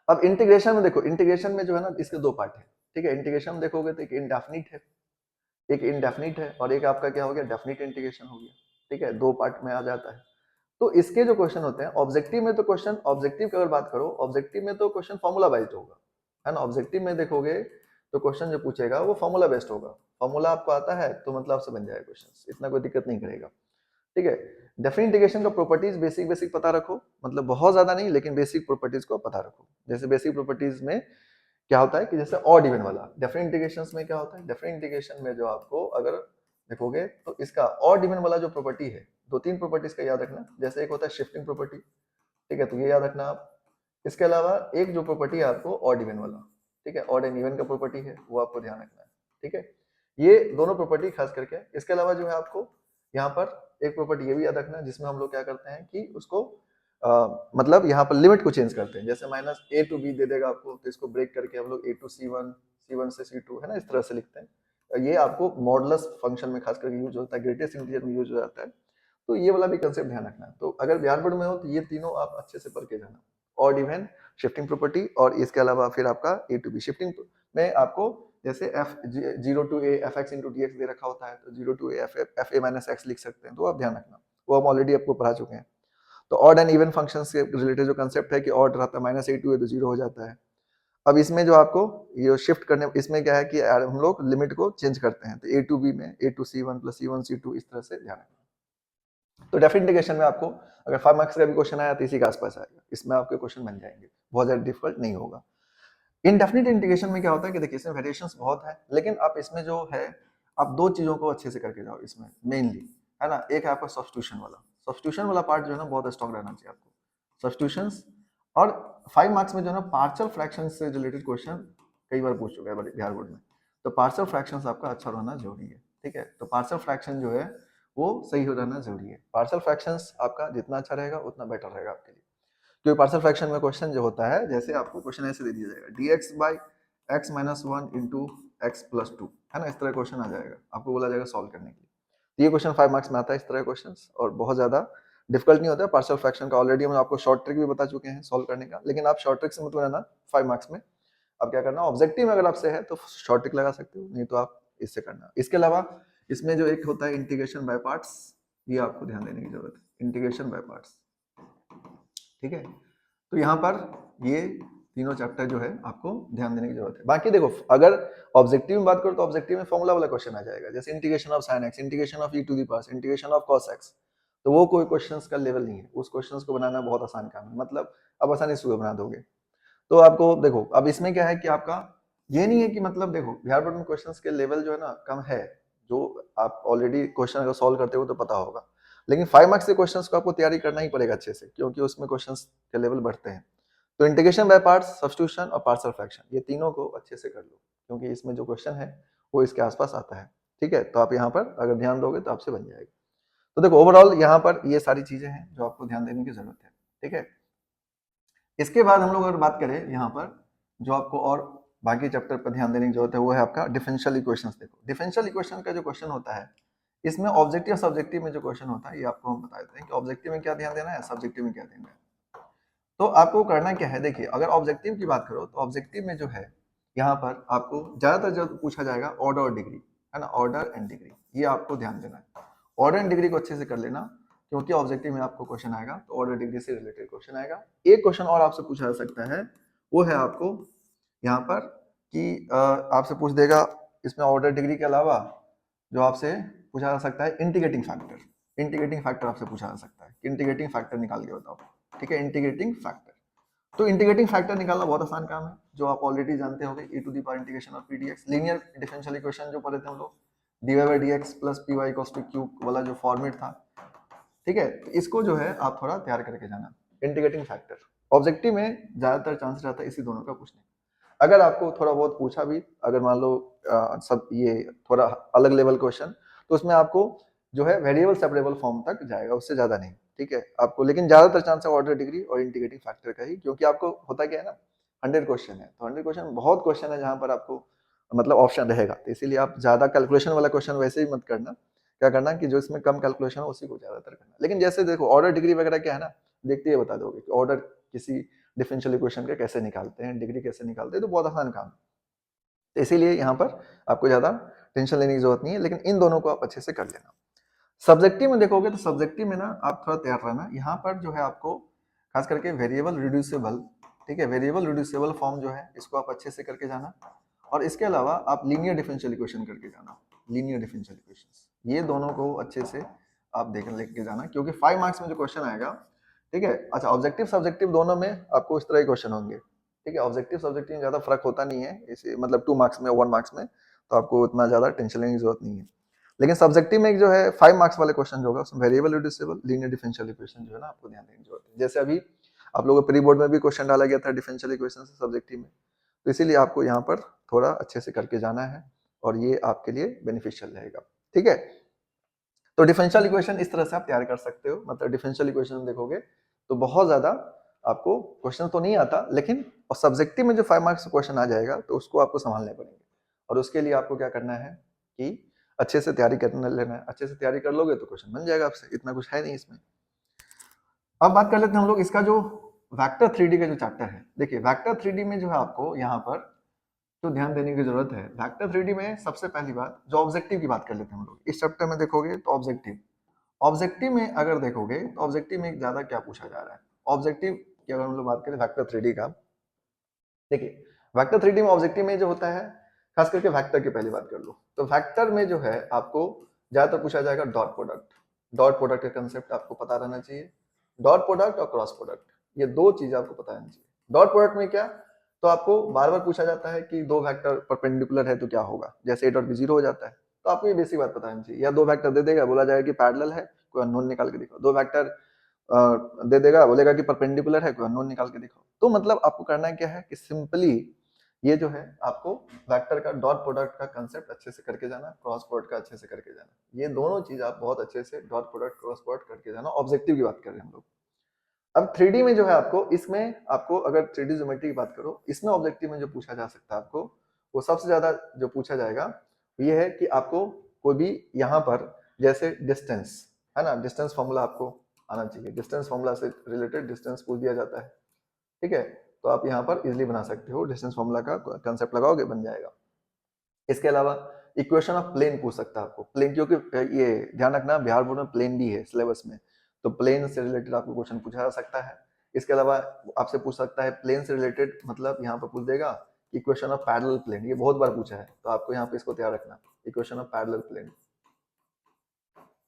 अब इंटीग्रेशन में देखो, इंटीग्रेशन में जो है ना इसके 2 पार्ट है, ठीक है, इंटीग्रेशन में देखोगे तो एक इंडेफिनिट है, एक इनडेफिनिट है, और एक आपका क्या हो गया, डेफिनिट इंटीग्रेशन हो गया, ठीक है, 2 पार्ट में आ जाता है। तो इसके जो क्वेश्चन होते हैं ऑब्जेक्टिव में, तो क्वेश्चन ऑब्जेक्टिव की अगर बात करो, ऑब्जेक्टिव में तो क्वेश्चन फॉर्मूला बेस्ड होगा, है ना, ऑब्जेक्टिव में देखोगे तो क्वेश्चन जो पूछेगा वो फॉर्मूला बेस्ड होगा, फॉर्मूला आपको आता है तो मतलब आपसे बन जाएगा क्वेश्चन, इतना कोई दिक्कत नहीं करेगा, ठीक है। डेफिनेट इंटीग्रेशन का प्रॉपर्टीज बेसिक बेसिक पता रखो, मतलब बहुत ज्यादा नहीं, लेकिन बेसिक प्रॉपर्टीज को पता रखो। जैसे बेसिक प्रॉपर्टीज में क्या होता है कि जैसे ऑड इवन वाला, डेफिनेट इंटीग्रेशन में क्या होता है, डेफिनेट इंटीग्रेशन में जो आपको अगर देखोगे तो इसका ऑड इवन वाला जो प्रॉपर्टी है, 2 3 प्रॉपर्टीज का याद रखना, जैसे एक होता है शिफ्टिंग प्रॉपर्टी, ठीक है, तो ये याद रखना आप। इसके अलावा एक जो प्रॉपर्टी है आपको ऑड इवन वाला, ठीक है, ऑड एंड इवन का प्रॉपर्टी है, वो आपको ध्यान रखना है, ठीक है, ये दोनों प्रॉपर्टी खास करके। इसके अलावा जो है आपको यहाँ पर एक प्रॉपर्टी ये भी याद रखना है, जिसमें हम लोग क्या करते हैं कि उसको मतलब यहाँ पर लिमिट को चेंज करते हैं, जैसे माइनस ए टू बी दे देगा आपको, तो इसको ब्रेक करके हम लोग ए टू सी1, सी1 से सी2, है ना, इस तरह से लिखते हैं। ये आपको मॉडुलस फंक्शन में खास करके यूज होता है, ग्रेटेस्ट इंटीजर में यूज हो जाता है, तो ये वाला भी कंसेप्ट ध्यान रखना है। तो अगर बिहार बोर्ड में हो तो ये तीनों आप अच्छे से पढ़ के जाना, ऑड इवन, शिफ्टिंग प्रॉपर्टी, और इसके अलावा फिर आपका ए टू बी। शिफ्टिंग में आपको जैसे F 0 to A F X into D X दे रखा होता है, तो 0 to A F A minus X लिख सकते हैं, तो आप ध्यान रखना, वो हम ऑलरेडी आपको पढ़ा चुके हैं। तो ऑड एंड इवन फंक्शन से रिलेटेड जो कंसेप्ट है कि ऑड रहता है माइनस ए टू ए तो 0 हो जाता है। अब इसमें जो आपको ये शिफ्ट करने, इसमें क्या है कि हम लोग लिमिट को चेंज करते हैं, तो ए टू बी में A to C one plus C one C two, इस तरह से ध्यान रखना। तो डेफिनेट इंटीग्रेशन में आपको अगर 5 मार्क्स का भी क्वेश्चन आया तो इसी के आसपास आएगा, इसमें आपके क्वेश्चन बन जाएंगे, बहुत ज्यादा डिफिकल्ट नहीं होगा। इनडेफिनिट इंटीग्रेशन में क्या होता है कि देखिए इसमें वेरिएशंस बहुत है, लेकिन आप इसमें जो है आप 2 चीजों को अच्छे से करके जाओ इसमें मेनली, है ना। एक है आपका सब्स्टिट्यूशन वाला, सब्स्टिट्यूशन वाला पार्ट जो है ना बहुत स्ट्रॉन्ग रहना चाहिए आपको, सब्स्टिट्यूशंस। और 5 मार्क्स में जो है ना पार्शियल फ्रैक्शन से रिलेटेड क्वेश्चन कई बार पूछ चुका है बिहार बोर्ड में, तो पार्शियल फ्रैक्शंस आपका अच्छा रहना जरूरी है, ठीक है। तो पार्शियल फ्रैक्शन जो है वो सही हो जाना जरूरी है। पार्शियल फ्रैक्शंस आपका जितना अच्छा रहेगा उतना बेटर रहेगा आपके लिए, क्योंकि पार्शियल फ्रैक्शन में क्वेश्चन जो होता है, जैसे आपको क्वेश्चन ऐसे दे दिया जाएगा dx by x minus one into x plus two, है ना, इस तरह क्वेश्चन आ जाएगा, आपको बोला जाएगा सॉल्व करने के लिए। तो ये क्वेश्चन 5 मार्क्स में आता है इस तरह क्वेश्चन, और बहुत ज्यादा डिफिकल्ट नहीं होता है पार्शियल फ्रैक्शन का। ऑलरेडी हम आपको शॉर्ट ट्रिक भी बता चुके हैं सॉल्व करने का, लेकिन आप शॉर्ट ट्रिक से मत बनाना 5 मार्क्स में। अब क्या करना, ऑब्जेक्टिव में अगर आपसे है तो शॉर्ट ट्रिक लगा सकते हो, नहीं तो आप इससे करना। इसके अलावा इसमें जो एक होता है इंटीग्रेशन बाय पार्ट्स, ये आपको ध्यान देने की जरूरत है, इंटीग्रेशन बाय पार्ट्स, ठीक है। तो यहाँ पर ये तीनों चैप्टर जो है आपको ध्यान देने की जरूरत है। बाकी देखो, अगर ऑब्जेक्टिव में बात करो तो ऑब्जेक्टिव में फॉर्मूला वाला क्वेश्चन आ जाएगा, जैसे integration of sin x, integration of e to the power, integration of cos x, तो वो कोई क्वेश्चंस का लेवल नहीं है, उस क्वेश्चंस को बनाना बहुत आसान काम है, मतलब आप आसानी से बना दोगे। तो आपको देखो, अब इसमें क्या है कि आपका ये नहीं है कि मतलब देखो बिहार बोर्ड में क्वेश्चंस के लेवल जो है ना कम है, जो आप ऑलरेडी क्वेश्चन अगर सॉल्व करते हो तो पता होगा, लेकिन 5 मार्क्स के क्वेश्चंस को आपको तैयारी करना ही पड़ेगा अच्छे से, क्योंकि उसमें क्वेश्चंस के लेवल बढ़ते हैं। तो इंटीग्रेशन बाय पार्ट्स, सब्स्टिट्यूशन और पार्शियल फ्रैक्शन, ये तीनों को अच्छे से कर लो, क्योंकि इसमें जो क्वेश्चन है वो इसके आसपास आता है, ठीक है। तो आप यहाँ पर अगर ध्यान दोगे तो आपसे बन जाएगा। तो देखो ओवरऑल यहाँ पर ये सारी चीजें हैं जो आपको ध्यान देने की जरूरत है, ठीक है। इसके बाद हम लोग अगर बात करें यहाँ पर, जो आपको और बाकी चैप्टर पर ध्यान देने की जरूरत है वो है आपका डिफरेंशियल इक्वेशंस। देखो डिफरेंशियल इक्वेशन का जो क्वेश्चन होता है, इसमें ऑब्जेक्टिव सब्जेक्टिव में जो क्वेश्चन होता है, ये आपको हम बता देते हैं कि ऑब्जेक्टिव में क्या ध्यान देना है, सब्जेक्टिव में क्या देना है। तो आपको करना क्या है, देखिए अगर ऑब्जेक्टिव की बात करो तो ऑब्जेक्टिव में जो है यहाँ पर आपको ज्यादातर जो पूछा जाएगा ऑर्डर और डिग्री, है ना, ऑर्डर एंड डिग्री, ये आपको ध्यान देना है। ऑर्डर एंड डिग्री को अच्छे से कर लेना, क्योंकि ऑब्जेक्टिव में आपको क्वेश्चन आएगा तो ऑर्डर डिग्री से रिलेटेड क्वेश्चन आएगा। एक क्वेश्चन और आपसे पूछा जा सकता है, वो है आपको यहाँ पर कि आपसे पूछ देगा इसमें ऑर्डर डिग्री के अलावा जो आपसे पूछा जा सकता है इंटीग्रेटिंग फैक्टर। इंटीग्रेटिंग फैक्टर आपसे पूछा जा सकता है कि इंटीग्रेटिंग फैक्टर निकाल के बताओ, ठीक है, इंटीग्रेटिंग फैक्टर। तो इंटीग्रेटिंग फैक्टर निकालना बहुत आसान काम है, जो आप ऑलरेडी जानते होंगे, e to the power integration of pdx, linear differential equation जो पढ़े थे हम लोग, dy by dx plus py equals to q वाला जो फॉर्मेट था, ठीक है। तो इसको जो है आप थोड़ा तैयार करके जाना, इंटीग्रेटिंग फैक्टर। ऑब्जेक्टिव में ज्यादातर चांस रहता है इसी दोनों का पूछने। अगर आपको थोड़ा बहुत पूछा भी, अगर मान लो सब ये थोड़ा अलग लेवल क्वेश्चन, तो उसमें आपको जो है वेरिएबल सेपरेबल फॉर्म तक जाएगा, उससे ज्यादा नहीं, ठीक है आपको। लेकिन ज्यादातर चांस है ऑर्डर डिग्री और इंटीग्रेटिंग फैक्टर का ही, क्योंकि आपको होता क्या है ना, 100 क्वेश्चन है, तो 100 क्वेश्चन बहुत क्वेश्चन है जहां पर आपको मतलब ऑप्शन रहेगा, तो इसीलिए आप ज्यादा कैलकुलेशन वाला क्वेश्चन वैसे ही मत करना। क्या करना कि जो इसमें कम कैलकुलेशन है उसी को ज्यादातर करना। लेकिन जैसे देखो ऑर्डर डिग्री वगैरह क्या है ना, देखते ही बता दोगे कि ऑर्डर किसी डिफरेंशियल इक्वेशन के कैसे निकालते हैं, डिग्री कैसे निकालते हैं, तो बहुत आसान काम है। तो इसीलिए यहाँ पर आपको ज्यादा टेंशन लेने की जरूरत नहीं है, लेकिन इन दोनों को आप अच्छे से कर लेना। सब्जेक्टिव में देखोगे तो सब्जेक्टिव में ना आप थोड़ा तैयार रहना, यहाँ पर जो है आपको खास करके वेरिएबल रिड्यूसिबल, ठीक है, वेरिएबल रिड्यूसिबल फॉर्म जो है इसको आप अच्छे से करके जाना। और इसके अलावा आप लीनियर डिफरेंशियल इक्वेशन करके जाना, लीनियर डिफरेंशियल इक्वेशन, ये दोनों को अच्छे से आप देख लेके जाना, क्योंकि 5 मार्क्स में जो क्वेश्चन आएगा, ठीक है। अच्छा ऑब्जेक्टिव सब्जेक्टिव दोनों में आपको इस तरह के क्वेश्चन होंगे, ठीक है। ऑब्जेक्टिव सब्जेक्टिव में ज्यादा फर्क होता नहीं है, इसे मतलब 2 मार्क्स में 1 मार्क्स में, तो आपको उतना ज्यादा टेंशन लेने की जरूरत नहीं है। लेकिन सब्जेक्टिव में जो है 5 मार्क्स वाले क्वेश्चन जो होगा उसमें variable reducible linear differential equation जो है ना आपको ध्यान देने की जरूरत है। जैसे अभी आप लोगों को प्री बोर्ड में भी क्वेश्चन डाला गया था डिफरेंशियल इक्वेशन से सब्जेक्टिव में, तो इसीलिए आपको यहाँ पर थोड़ा अच्छे से करके जाना है, और ये आपके लिए बेनिफिशियल रहेगा, ठीक है। तो डिफरेंशियल इक्वेशन इस तरह से आप तैयार कर सकते हो, मतलब डिफरेंशियल इक्वेशन देखोगे तो बहुत ज्यादा आपको क्वेश्चन तो नहीं आता, लेकिन और सब्जेक्टिव में जो 5 मार्क्स क्वेश्चन आ जाएगा तो उसको आपको संभालने पड़ेंगे, और उसके लिए आपको क्या करना है कि अच्छे से तैयारी करना लेना है। अच्छे से तैयारी कर लोगे तो क्वेश्चन बन जाएगा आपसे, इतना कुछ है नहीं इसमें। अब बात कर लेते हैं हम लोग इसका जो वेक्टर 3D का जो चैप्टर है। देखिए वेक्टर 3D में जो है आपको यहाँ पर तो ध्यान देने की जरूरत है। वेक्टर 3D में सबसे पहली बात जो ऑब्जेक्टिव की बात कर लेते हैं हम लोग, इस चैप्टर में देखोगे तो ऑब्जेक्टिव, ऑब्जेक्टिव में अगर देखोगे तो ऑब्जेक्टिव में ज्यादा क्या पूछा जा रहा है। ऑब्जेक्टिव की अगर हम लोग बात करें वेक्टर 3D का, देखिए वेक्टर 3D में ऑब्जेक्टिव में जो होता है, खास करके वेक्टर की पहली बात कर लो, तो वेक्टर में जो है आपको ज्यादातर पूछा जाएगा डॉट प्रोडक्ट। डॉट प्रोडक्ट का कंसेप्ट आपको पता रहना चाहिए। डॉट प्रोडक्ट और क्रॉस प्रोडक्ट, ये दो चीज आपको पता रहनी चाहिए। डॉट प्रोडक्ट में क्या, तो आपको बार बार पूछा जाता है कि दो वेक्टर परपेंडिकुलर है तो क्या होगा, जैसे ए डॉट बी जीरो हो जाता है, तो आपको ये बेसिक बात पता रहनी चाहिए। या दो वेक्टर दे देगा, बोला जाएगा कि पैरेलल है, कोई अननोन निकाल के दिखाओ। दो वेक्टर दे देगा, बोलेगा कि परपेंडिकुलर है, कोई अननोन निकाल के दिखाओ। तो मतलब आपको करना क्या है कि सिंपली ये जो है आपको वेक्टर का डॉट प्रोडक्ट का कंसेप्ट अच्छे से करके जाना, क्रॉस प्रोडक्ट का अच्छे से करके जाना। ये दोनों चीज आप बहुत अच्छे से डॉट प्रोडक्ट क्रॉस प्रोडक्ट करके जाना। ऑब्जेक्टिव की बात कर रहे हैं हम लोग। अब 3D में जो है आपको, इसमें आपको अगर 3D ज्योमेट्री की बात करो, इसमें ऑब्जेक्टिव में जो पूछा जा सकता है आपको, वो सबसे ज्यादा जो पूछा जाएगा ये है कि आपको कोई भी यहाँ पर जैसे डिस्टेंस है ना, डिस्टेंस फॉर्मूला आपको आना चाहिए। डिस्टेंस फॉर्मूला से रिलेटेड डिस्टेंस पूछ दिया जाता है, ठीक है। तो आप यहाँ पर इजिली बना सकते हो, डिस्टेंस फॉर्मूला का कंसेप्ट लगाओगे बन जाएगा। इसके अलावा इक्वेशन ऑफ प्लेन पूछ सकता है आपको, प्लेन, क्योंकि ये ध्यान रखना बिहार बोर्ड में प्लेन भी है सिलेबस में, तो प्लेन से रिलेटेड आपको क्वेश्चन पूछा जा सकता है। इसके अलावा आपसे पूछ सकता है प्लेन से रिलेटेड, मतलब यहाँ पर पूछ देगा इक्वेशन ऑफ पैरेलल प्लेन, ये बहुत बार पूछा है, तो आपको यहाँ पे इसको तैयार रखना, इक्वेशन ऑफ पैरेलल प्लेन,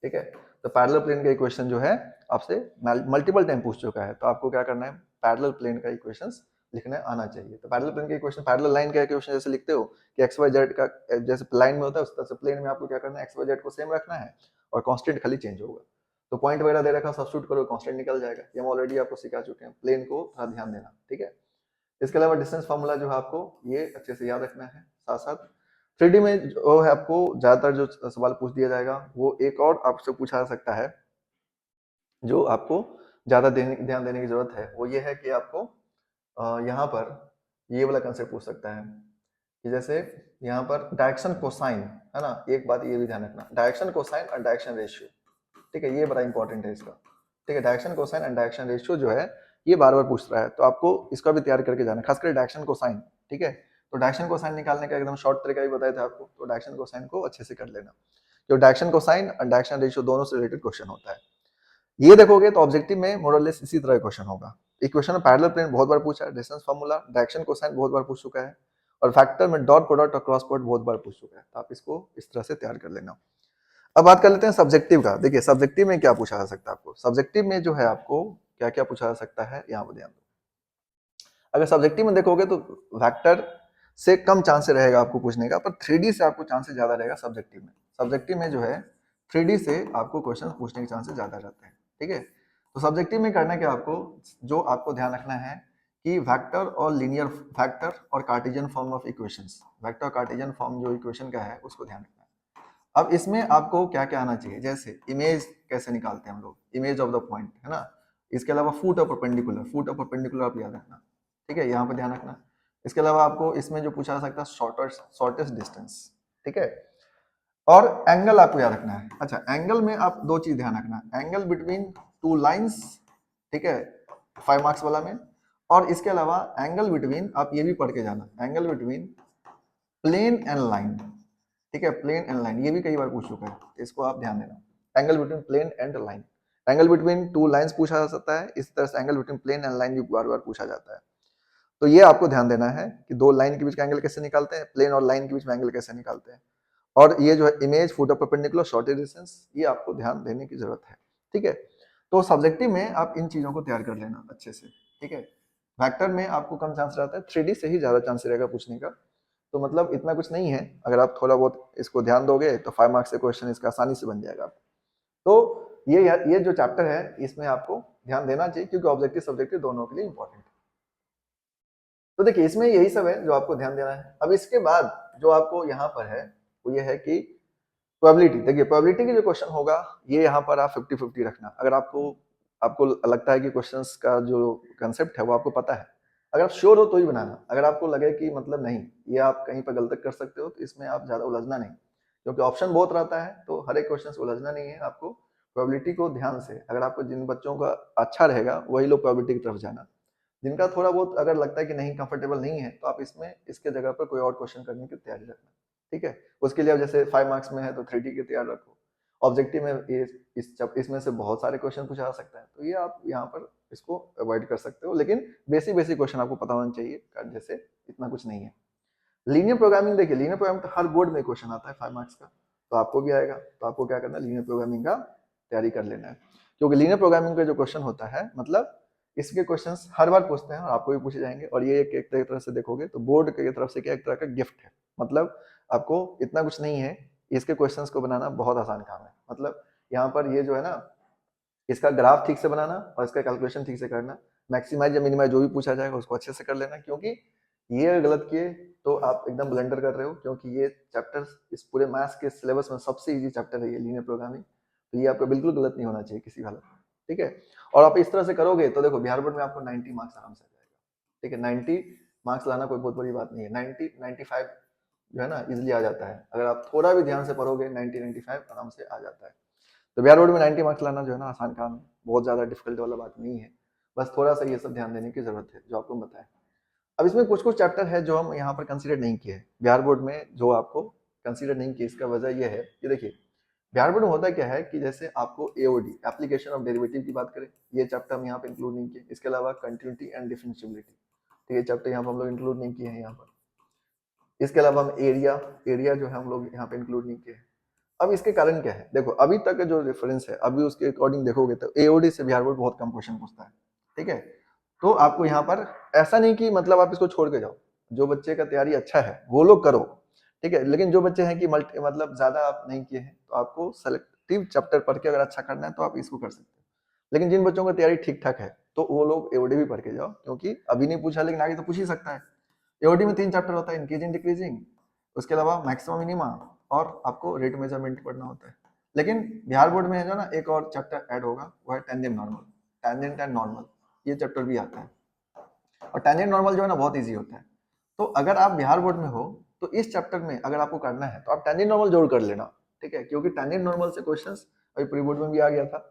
ठीक है। तो पैरेलल प्लेन का इक्वेशन जो है आपसे मल्टीपल टाइम पूछ चुका है, तो आपको क्या करना है, पैरेलल प्लेन का इक्वेशंस लिखने आना चाहिए। तो पैरेलल प्लेन का इक्वेशन, पैरेलल लाइन का इक्वेशन जैसे लिखते हो कि एक्स वाई जेड का जैसे लाइन में होता है उस तरह से प्लेन में आपको क्या करना है, एक्स वाई जेड को सेम रखना है और कांस्टेंट खाली चेंज होगा। तो पॉइंट वगैरह दे रखा, सब्स्टिट्यूट करो, कांस्टेंट निकल जाएगा। ये हम ऑलरेडी आपको सिखा चुके हैं, प्लेन को थोड़ा ध्यान देना, ठीक है। इसके अलावा डिस्टेंस फार्मूला जो है आपको ये अच्छे से याद रखना है। साथ साथ 3D में जो है आपको ज्यादातर जो सवाल पूछ दिया जाएगा, वो एक और आपसे पूछा जा सकता है जो आपको ज्यादा ध्यान देने की जरूरत है, वो ये है कि आपको यहाँ पर ये वाला कंसेप्ट पूछ सकता है कि जैसे यहाँ पर डायरेक्शन कोसाइन है ना। एक बात ये भी ध्यान रखना, डायरेक्शन कोसाइन और डायरेक्शन रेशियो, ठीक है, ये बड़ा इंपॉर्टेंट है इसका, ठीक है। Direction cosine and direction ratio जो है ये बार बार पूछ रहा है, तो आपको इसका भी तैयार करके जाना, खासकर डायरेक्शन कोसाइन, ठीक है। तो डायरेक्शन कोसाइन निकालने का एकदम शॉर्ट तरीका भी बताया था आपको, तो डायरेक्शन कोसाइन को अच्छे से कर लेना, जो डायरेक्शन कोसाइन और डायरेक्शन रेशियो दोनों से रिलेटेड क्वेश्चन होता है। ये देखोगे तो ऑब्जेक्टिव में मोरलेस इसी तरह क्वेश्चन होगा। इक्वेशन ऑफ पैरेलल प्लेन बहुत बार पूछा है, डिस्टेंस फार्मूला, डायरेक्शन कोसाइन बहुत बार पूछ चुका है, और फैक्टर में डॉट प्रोडक्ट और क्रॉस प्रोडक्ट बहुत बार पूछ चुका है, तो आप इसको इस तरह से तैयार कर लेना। अब बात कर लेते हैं सब्जेक्टिव का। देखिए सब्जेक्टिव में क्या पूछा जा सकता है आपको, सब्जेक्टिव में जो है आपको क्या क्या पूछा जा सकता है यहाँ पर ध्यान दो। अगर सब्जेक्टिव में देखोगे तो वेक्टर से कम चांस रहेगा आपको पूछने का, पर 3D से आपको चांसेस ज्यादा रहेगा सब्जेक्टिव में। सब्जेक्टिव में जो है 3D से आपको क्वेश्चन पूछने के चांसेस ज्यादा रहते हैं, ठीक है। तो सब्जेक्टिव में करना क्या आपको, जो आपको ध्यान रखना है कि वेक्टर और लीनियर वेक्टर और Cartesian form of equations, vector Cartesian form जो इक्वेशन का है उसको ध्यान रखना है। अब इसमें आपको क्या क्या आना चाहिए, जैसे इमेज कैसे निकालते हैं हम लोग, इमेज ऑफ द पॉइंट है ना। इसके अलावा foot of perpendicular, foot of perpendicular आप याद रखना, ठीक है, यहाँ पर ध्यान रखना। इसके अलावा आपको इसमें जो पूछा जा सकता है शॉर्टेस्ट डिस्टेंस, ठीक है। और एंगल आपको याद रखना है। अच्छा, एंगल में आप दो चीज ध्यान रखना, एंगल बिटवीन टू लाइंस, ठीक है, 5 मार्क्स वाला में। और इसके अलावा एंगल बिटवीन, आप ये भी पढ़ के जाना, angle between plane and line, ठीक है, प्लेन एंड लाइन, ये भी कई बार पूछ चुका है, इसको आप ध्यान देना। Angle between plane and line, angle between two lines पूछा जा सकता है, इस तरह से angle between plane and line भी बार बार पूछा जाता है। तो ये आपको ध्यान देना है कि दो लाइन के बीच का एंगल कैसे निकालते हैं, प्लेन और लाइन के बीच में एंगल कैसे निकालते हैं। और ये जो है image, foot of perpendicular, shortage distance, ये आपको ध्यान देने की जरूरत है, ठीक है। तो सब्जेक्टिव में आप इन चीजों को तैयार कर लेना अच्छे से, ठीक है। वेक्टर में आपको कम चांस रहता है, 3D से ही ज्यादा चांस रहेगा पूछने का। तो मतलब इतना कुछ नहीं है, अगर आप थोड़ा बहुत इसको ध्यान दोगे तो 5 मार्क्स से क्वेश्चन इसका आसानी से बन जाएगा। तो ये जो चैप्टर है इसमें आपको ध्यान देना चाहिए, क्योंकि ऑब्जेक्टिव सब्जेक्टिव दोनों के लिए इंपॉर्टेंट है। तो देखिए इसमें यही सब है जो आपको ध्यान देना है। अब इसके बाद जो आपको यहाँ पर है वो ये है कि प्रोबेबिलिटी। देखिए प्रोबेबिलिटी की जो क्वेश्चन होगा ये यहाँ पर आप 50-50 रखना। अगर आपको आपको लगता है कि क्वेश्चंस का जो कंसेप्ट है वो आपको पता है, अगर आप श्योर हो तो ही बनाना। अगर आपको लगे कि मतलब नहीं ये आप कहीं पर गलत कर सकते हो, तो इसमें आप ज्यादा उलझना नहीं, क्योंकि ऑप्शन बहुत रहता है, तो हर एक क्वेश्चन से उलझना नहीं है आपको। प्रोबेबिलिटी को ध्यान से, अगर आपको जिन बच्चों का अच्छा रहेगा वही लोग प्रोबेबिलिटी की तरफ जाना, जिनका थोड़ा बहुत अगर लगता है कि नहीं कंफर्टेबल नहीं है, तो आप इसमें इसके जगह पर कोई और क्वेश्चन करने की तैयारी रखना, ठीक है। उसके लिए अब जैसे 5 मार्क्स में है तो 3D की तैयार रखो। ऑब्जेक्टिव में इसमें से बहुत सारे क्वेश्चन पूछा जा सकता है, तो ये आप यहाँ पर इसको अवॉइड कर सकते हो, लेकिन बेसिक बेसिक क्वेश्चन आपको पता होना चाहिए, जैसे इतना कुछ नहीं है। लीनियर प्रोग्रामिंग, देखिए लीनियर प्रोग्रामिंग तो हर बोर्ड में क्वेश्चन आता है 5 मार्क्स का, तो आपको भी आएगा। तो आपको क्या करना है, लीनियर प्रोग्रामिंग का तैयारी कर लेना है, क्योंकि लीनियर प्रोग्रामिंग का जो क्वेश्चन होता है मतलब इसके क्वेश्चंस हर बार पूछते हैं और आपको भी पूछे जाएंगे। और ये एक तरह से देखोगे तो बोर्ड की तरफ से क्या एक तरह का गिफ्ट है, मतलब आपको इतना कुछ नहीं है, इसके क्वेश्चंस को बनाना बहुत आसान काम है। मतलब यहाँ पर ये जो है ना, इसका ग्राफ ठीक से बनाना और इसका कैलकुलेशन ठीक से करना, मैक्सिमाइज या मिनिमाइज जो भी पूछा जाएगा उसको अच्छे से कर लेना, क्योंकि ये अगर गलत किए तो आप एकदम ब्लंडर कर रहे हो, क्योंकि ये चैप्टर इस पूरे मैथ्स के सिलेबस में सबसे इजी चैप्टर है ये लीनियर प्रोग्रामिंग। तो ये आपका बिल्कुल गलत नहीं होना चाहिए किसी हालत में, ठीक है। और आप इस तरह से करोगे तो देखो बिहार बोर्ड में आपको 90 मार्क्स आराम से आ जाएगा, ठीक है। 90 मार्क्स लाना कोई बहुत बड़ी बात नहीं है। 90 95 जो है ना इजिली आ जाता है, अगर आप थोड़ा भी ध्यान से पढ़ोगे 90 95 आराम से आ जाता है। तो बिहार बोर्ड में 90 मार्क्स लाना जो है ना आसान काम है, बहुत ज्यादा डिफिकल्ट वाला बात नहीं है। बस थोड़ा सा ये सब ध्यान देने की जरूरत है जो आपको बताया। अब इसमें कुछ कुछ चैप्टर है जो हम यहाँ पर कंसीडर नहीं किए बिहार बोर्ड में, जो आपको कंसीडर नहीं किए। इसका वजह यह है कि देखिए बिहार बोर्ड में होता क्या है कि जैसे आपको एओडी एप्लीकेशन ऑफ डेरिवेटिव की बात करें, ये चैप्टर हम यहाँ पे इंक्लूड नहीं किए। इसके अलावा कंटिन्यूटी एंड डिफरेंशियबिलिटी, तो ये चैप्टर यहाँ पर हम लोग इंक्लूड नहीं किए हैं यहाँ पर। इसके अलावा हम एरिया एरिया जो है हम लोग यहाँ पे इंक्लूड नहीं किए हैं। अब इसके कारण क्या है, देखो अभी तक का जो रेफरेंस है अभी उसके अकॉर्डिंग देखोगे तो एओडी से बिहार बोर्ड बहुत कम क्वेश्चन पूछता है, ठीक है। तो आपको यहाँ पर ऐसा नहीं कि मतलब आप इसको छोड़ के जाओ, जो बच्चे का तैयारी अच्छा है वो लोग करो, ठीक है। लेकिन जो बच्चे हैं कि मल्टी मतलब ज्यादा आप नहीं किए हैं तो आपको सेलेक्टिव चैप्टर पढ़ के अगर अच्छा करना है तो आप इसको कर सकते हो। लेकिन जिन बच्चों का तैयारी ठीक ठाक है तो वो लोग एओडी भी पढ़ के जाओ, क्योंकि अभी नहीं पूछा लेकिन आगे तो पूछ ही सकता है। एओडी में 3 चैप्टर होता है, इंक्रीजिंग डिक्रीजिंग, उसके अलावा मैक्सिमम मिनिमा, और आपको रेट मेजरमेंट पढ़ना होता है। लेकिन बिहार बोर्ड में है जो ना एक और चैप्टर ऐड होगा, वो है tangent normal, tangent and normal, ये चैप्टर भी आता है। और टेंजेंट नॉर्मल जो है ना बहुत इजी होता है। तो अगर आप बिहार बोर्ड में हो तो इस चैप्टर में अगर आपको करना है तो आप टेंजेंट नॉर्मल जरूर कर लेना, ठीक है। क्योंकि टेंजेंट नॉर्मल से क्वेश्चंस अभी प्री बोर्ड में भी आ गया था।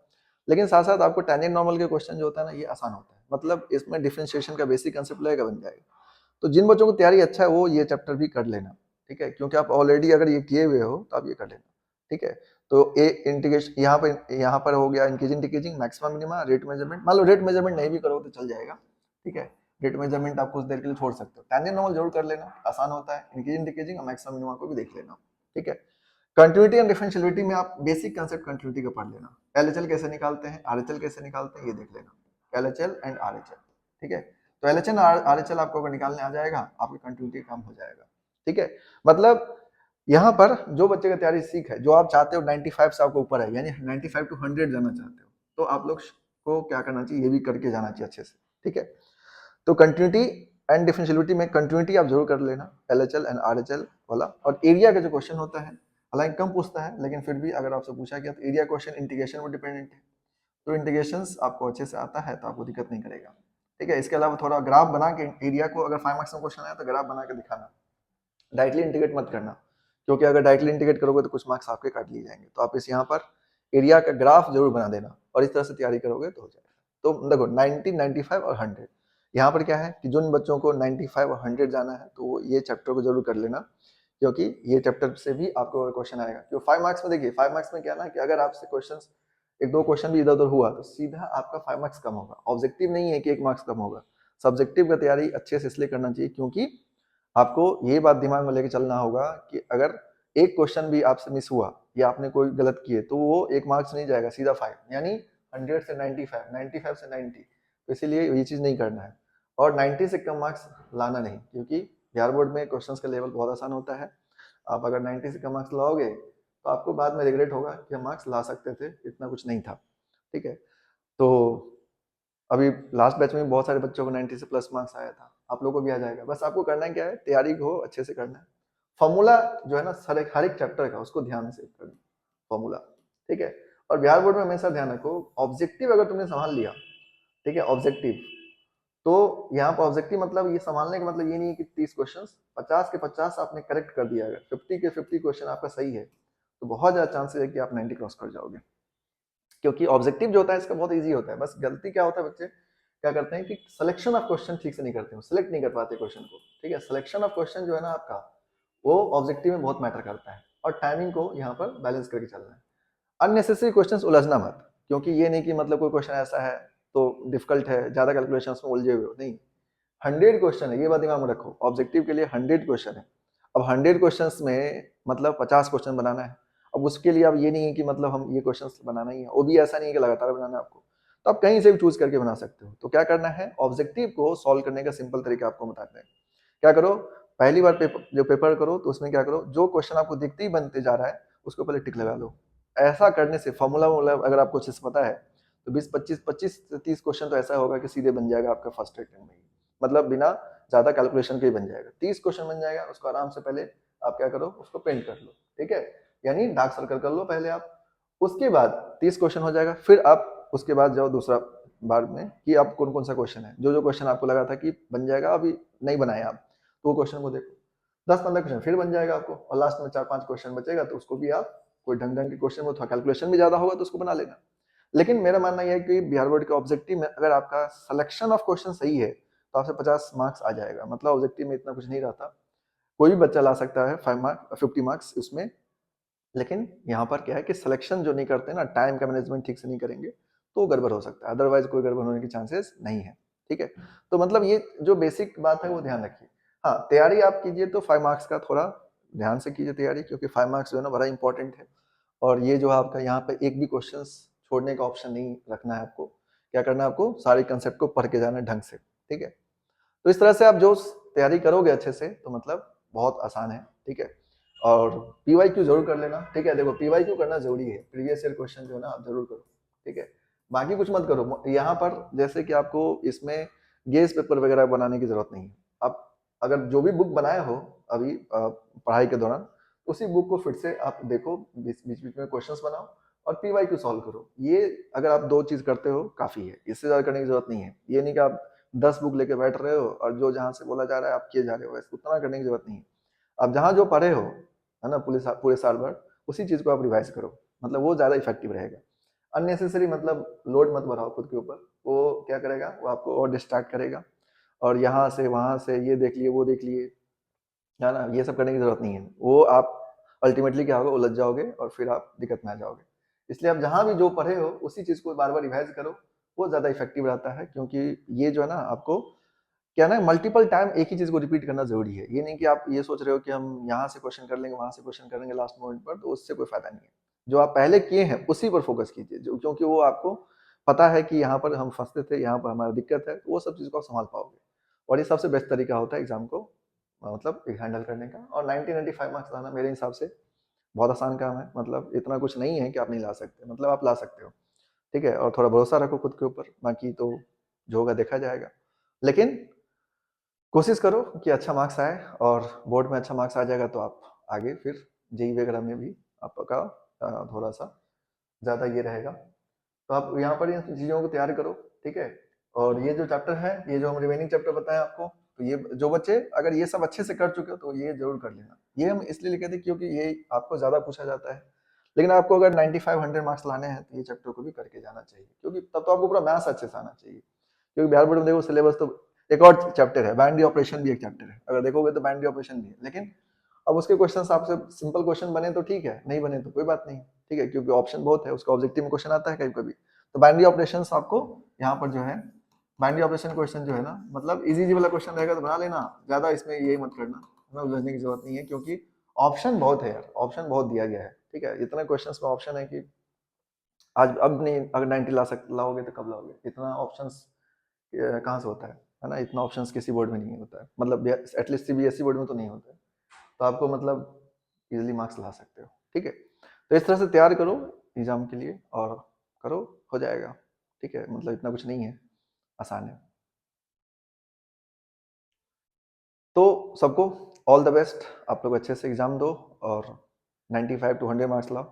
लेकिन साथ साथ आपको टेंजेंट नॉर्मल के क्वेश्चन जो होता है ना ये आसान होता है, मतलब इसमें डिफरेंशिएशन का बेसिक कंसेप्ट लगेगा, बन जाएगा। तो जिन बच्चों को तैयारी अच्छा है वो ये चैप्टर भी कर लेना, ठीक है। क्योंकि आप ऑलरेडी अगर ये किए हुए हो तो आप ये कर लेना, ठीक है। तो ए इंटीग्रेशन यहाँ पर हो गया increasing decreasing, maximum minima, rate measurement. मान लो रेट मेजरमेंट नहीं भी करो तो चल जाएगा, ठीक है। रेट मेजरमेंट आप कुछ देर के लिए छोड़ सकते हो। टेंजेंट नॉर्मल जरूर कर लेना, आसान होता है। इंक्रीजिंग डिक्रीजिंग और मैक्सिमम मिनिमा को भी देख लेना, ठीक है। कंटिन्यूटी एंड डिफरेंशियलिटी में आप बेसिक कंसेप्ट कंटिन्यूटी का पढ़ लेना, एलएचएल कैसे निकालते हैं, आरएचएल कैसे निकालते हैं, ये देख लेना, एलएचएल एंड आरएचएल, ठीक है। तो एलएचएल आरएचएल आपको अगर निकालने आ जाएगा आपकी कंटिन्यूटी काम हो जाएगा, ठीक है। मतलब यहाँ पर जो बच्चे का तैयारी सीख है, जो आप चाहते हो 95 से आपको ऊपर है, यानी 95 टू 100 जाना चाहते हो, तो आप लोग को क्या करना चाहिए, ये भी करके जाना चाहिए अच्छे से, ठीक है। तो कंटिन्यूटी एंड डिफरेंशियलिटी में कंटिन्यूटी आप जरूर कर लेना, एलएचएल एंड आरएचएल वाला। और एरिया का जो क्वेश्चन होता है हालांकि कम पूछता है, लेकिन फिर भी अगर आपसे पूछा गया तो एरिया क्वेश्चन इंटीग्रेशन पर डिपेंडेंट है, तो इंटीग्रेशंस आपको अच्छे से आता है तो आपको दिक्कत नहीं करेगा, ठीक है। इसके अलावा थोड़ा ग्राफ बना के एरिया को, अगर 5 मार्क्स में क्वेश्चन आया तो ग्राफ बना के दिखाना, डायरेक्टली इंटीग्रेट मत करना, क्योंकि अगर डायरेक्टली इंटीग्रेट करोगे तो कुछ मार्क्स आपके काट लिए जाएंगे। तो आप इस यहाँ पर एरिया का ग्राफ जरूर बना देना और इस तरह से तैयारी करोगे तो हो जाएगा। तो देखो 90 95 और 100, यहाँ पर क्या है कि जिन बच्चों को 95 और 100 जाना है तो वो ये चैप्टर को जरूर कर लेना, क्योंकि ये चैप्टर से भी आपको क्वेश्चन आएगा। क्योंकि 5 मार्क्स में देखिए 5 मार्क्स में क्या ना कि अगर आपसे क्वेश्चन एक दो क्वेश्चन भी इधर उधर हुआ तो सीधा आपका 5 मार्क्स कम होगा। ऑब्जेक्टिव नहीं है कि 1 मार्क्स कम होगा। सब्जेक्टिव का तैयारी अच्छे से इसलिए करना चाहिए क्योंकि आपको ये बात दिमाग में लेके चलना होगा कि अगर एक क्वेश्चन भी आपसे मिस हुआ या आपने कोई गलत किए तो वो 1 मार्क्स नहीं जाएगा, सीधा 5, यानी 100 से 95, 95 से 90। तो इसीलिए ये चीज नहीं करना है। और 90 से कम मार्क्स लाना नहीं, क्योंकि बिहार बोर्ड में क्वेश्चंस का लेवल बहुत आसान होता है। आप अगर 90 से कम मार्क्स लाओगे तो आपको बाद में रिग्रेट होगा कि हम मार्क्स ला सकते थे, इतना कुछ नहीं था, ठीक है। तो अभी लास्ट बैच में बहुत सारे बच्चों को 90 से प्लस मार्क्स आया था, आप लोगों को भी आ जाएगा। बस आपको करना है क्या है, तैयारी को अच्छे से करना है। फॉर्मूला जो है ना हर एक चैप्टर का उसको ध्यान से करना, फॉर्मूला, ठीक है। और बिहार बोर्ड में हमेशा ध्यान रखो, ऑब्जेक्टिव अगर तुमने संभाल लिया, ठीक है, ऑब्जेक्टिव, तो यहाँ पर ऑब्जेक्टिव मतलब ये संभालने का मतलब ये नहीं है कि 30 क्वेश्चन 50 के 50 आपने करेक्ट कर दिया, अगर 50 के 50 क्वेश्चन आपका सही है तो बहुत ज्यादा चांसेस है कि आप 90 क्रॉस कर जाओगे। क्योंकि ऑब्जेक्टिव जो होता है इसका बहुत इजी होता है। बस गलती क्या होता है, बच्चे क्या करते हैं कि सिलेक्शन ऑफ क्वेश्चन ठीक से नहीं करते हो, सिलेक्ट नहीं कर पाते क्वेश्चन को, ठीक है। सिलेक्शन ऑफ क्वेश्चन जो है ना आपका, वो ऑब्जेक्टिव में बहुत मैटर करता है। और टाइमिंग को यहाँ पर बैलेंस करके चलना है। अननेसेसरी क्वेश्चन उलझना मत, क्योंकि ये नहीं कि मतलब कोई क्वेश्चन ऐसा है तो डिफिकल्ट है, ज्यादा कैलकुलेशन में उलझे हुए हो, नहीं। 100 क्वेश्चन है, ये बात दिमाग में रखो, ऑब्जेक्टिव के लिए 100 क्वेश्चन है। अब 100 क्वेश्चन में मतलब 50 क्वेश्चन बनाना है। अब उसके लिए अब ये नहीं है कि मतलब हम ये क्वेश्चन बनाना ही है, वो भी ऐसा नहीं है कि लगातार बनाना है आपको, तो आप कहीं से भी चूज करके बना सकते हो। तो क्या करना है, ऑब्जेक्टिव को सॉल्व करने का सिंपल तरीका आपको बताते हैं। क्या करो, पहली बार पेपर करो तो उसमें क्या करो, जो क्वेश्चन आपको दिखते ही बनते जा रहा है उसको पहले टिक लगा लो। ऐसा करने से फॉर्मूला अगर आपको अच्छे से पता है तो 20 25 25 से 30 क्वेश्चन तो ऐसा होगा कि सीधे बन जाएगा आपका फर्स्ट अटेम्प्ट में ही, मतलब बिना ज़्यादा कैलकुलेशन का ही बन जाएगा। 30 क्वेश्चन बन जाएगा, उसको आराम से पहले आप क्या करो, उसको प्रिंट कर लो, ठीक है, यानी डार्क सर्कल कर लो पहले आप। उसके बाद 30 क्वेश्चन हो जाएगा, फिर आप उसके बाद जाओ दूसरा बार में कि आप कौन कौन सा क्वेश्चन है, जो जो क्वेश्चन आपको लगा था कि बन जाएगा, अभी नहीं बनाया आप, तो वो क्वेश्चन को देखो, 10-15 क्वेश्चन फिर बन जाएगा आपको, और लास्ट में 4-5 क्वेश्चन बचेगा, तो उसको भी आप कोई ढंग ढंग के क्वेश्चन में थोड़ा कैलकुलेशन भी ज्यादा होगा तो उसको बना लेना। लेकिन मेरा मानना यह है कि बिहार बोर्ड के ऑब्जेक्टिव में अगर आपका सिलेक्शन ऑफ क्वेश्चन सही है तो आपसे 50 मार्क्स आ जाएगा। मतलब ऑब्जेक्टिव में इतना कुछ नहीं रहता, कोई भी बच्चा ला सकता है 5 मार्क्स 50 मार्क्स उसमें। लेकिन यहाँ पर क्या है कि सिलेक्शन जो नहीं करते ना, टाइम का मैनेजमेंट ठीक से नहीं करेंगे तो गड़बड़ हो सकता है, अदरवाइज कोई गड़बड़ होने के चांसेस नहीं है, ठीक है। तो मतलब ये जो बेसिक बात है वो ध्यान रखिए। हाँ, तैयारी आप कीजिए तो 5 मार्क्स का थोड़ा ध्यान से कीजिए तैयारी, क्योंकि 5 मार्क्स जो है ना बड़ा इंपॉर्टेंट है। और ये जो आपका यहाँ पे एक भी क्वेश्चन छोड़ने का ऑप्शन नहीं रखना है आपको, क्या करना है आपको, सारे कंसेप्ट को पढ़ के जाना है ढंग से, ठीक है। तो इस तरह से आप जो तैयारी करोगे अच्छे से तो मतलब बहुत आसान है, ठीक है। और पीवाईक्यू जरूर कर लेना, ठीक है। देखो पीवाईक्यू करना जरूरी है, प्रीवियस ईयर क्वेश्चन जो है ना आप जरूर करो, ठीक है। बाकी कुछ मत करो यहाँ पर, जैसे कि आपको इसमें गेस पेपर वगैरह बनाने की जरूरत नहीं है। आप अगर जो भी बुक बनाए हो अभी पढ़ाई के दौरान, उसी बुक को फिर से आप देखो, बीच बीच में क्वेश्चंस बनाओ और पीवाईक्यू सॉल्व करो। ये अगर आप 2 चीज करते हो काफी है, इससे ज्यादा करने की जरूरत नहीं है। ये नहीं कि आप 10 बुक लेके बैठ रहे हो और जो जहां से बोला जा रहा है आप किए जा रहे हो, उतना करने की जरूरत नहीं है। आप जहां जो पढ़े हो है ना पूरे साल भर, उसी चीज को आप रिवाइज करो, मतलब वो ज्यादा इफेक्टिव रहेगा। अननेसेसरी मतलब लोड मत बढ़ाओ खुद के ऊपर, वो क्या करेगा, वो आपको और डिस्ट्रैक्ट करेगा, और यहाँ से वहां से ये देख लिए वो देख लिए, है ना, ये सब करने की जरूरत नहीं है। वो आप अल्टीमेटली क्या होगा, उलझ जाओगे और फिर आप दिक्कत में आ जाओगे। इसलिए आप जहां भी जो पढ़े हो उसी चीज को बार बार रिवाइज करो, वो ज्यादा इफेक्टिव रहता है। क्योंकि ये जो है ना आपको क्या ना, मल्टीपल टाइम एक ही चीज को रिपीट करना जरूरी है। ये नहीं कि आप ये सोच रहे हो कि हम यहाँ से क्वेश्चन कर लेंगे वहां से क्वेश्चन कर लेंगे लास्ट मोमेंट पर, तो उससे कोई फायदा नहीं है। जो आप पहले किए हैं उसी पर फोकस कीजिए, जो क्योंकि वो आपको पता है कि यहाँ पर हम फंसते थे, यहाँ पर हमारा दिक्कत है, तो वो सब चीज को आप संभाल पाओगे। और ये सबसे बेस्ट तरीका होता है एग्जाम को मतलब हैंडल करने का। और 90-95 मार्क्स लाना मेरे हिसाब से बहुत आसान काम है, मतलब इतना कुछ नहीं है कि आप नहीं ला सकते, मतलब आप ला सकते हो, ठीक है। और थोड़ा भरोसा रखो खुद के ऊपर, बाकी तो जो होगा देखा जाएगा। लेकिन कोशिश करो कि अच्छा मार्क्स आए, और बोर्ड में अच्छा मार्क्स आ जाएगा तो आप आगे फिर जेई वगैरह में भी आपका थोड़ा सा ज़्यादा ये रहेगा। तो आप यहाँ पर इन चीज़ों को तैयार करो, ठीक है। और ये जो चैप्टर है, ये जो हम रिमेनिंग चैप्टर बताएं आपको, तो ये जो बच्चे अगर ये सब अच्छे से कर चुके हो तो ये जरूर कर लेना। ये हम इसलिए लिखे थे क्योंकि ये आपको ज़्यादा पूछा जाता है। लेकिन आपको अगर 95-100 मार्क्स लाने हैं तो ये चैप्टर को भी करके जाना चाहिए, क्योंकि तब तो आपको पूरा मैथ्स अच्छे से आना चाहिए। क्योंकि बिहार बोर्ड में देखो सिलेबस तो एक और चैप्टर है, बाइनरी ऑपरेशन भी एक चैप्टर है, अगर देखोगे तो बाइनरी ऑपरेशन भी है। लेकिन अब उसके क्वेश्चंस आपसे सिंपल क्वेश्चन बने तो ठीक है, नहीं बने तो कोई बात नहीं, ठीक है, क्योंकि ऑप्शन बहुत है, उसका ऑब्जेक्टिव में क्वेश्चन आता है कभी कभी। तो बाइनरी ऑपरेशंस आपको यहाँ पर जो है, बाइनरी ऑपरेशन क्वेश्चन जो है ना, मतलब इजी इजी वाला क्वेश्चन रहेगा तो बना लेना, ज्यादा इसमें यही मत करना, हमें उलझने की जरूरत नहीं है, क्योंकि ऑप्शन बहुत है यार, ऑप्शन बहुत दिया गया है, ठीक है। इतना क्वेश्चन में ऑप्शन है कि आज अब नहीं, अगर 90 लाओगे तो कब लाओगे, इतना ऑप्शंस कहाँ से होता है ना, इतना ऑप्शंस किसी बोर्ड में नहीं होता है, मतलब एटलीस्ट सीबीएसई बोर्ड में तो नहीं होता है। तो आपको मतलब इजीली मार्क्स ला सकते हो, ठीक है। तो इस तरह से तैयार करो एग्जाम के लिए, और करो, हो जाएगा, ठीक है। मतलब इतना कुछ नहीं है, आसान है। तो सबको ऑल द बेस्ट, आप लोग अच्छे से एग्जाम दो और 95 to 100 मार्क्स लाओ।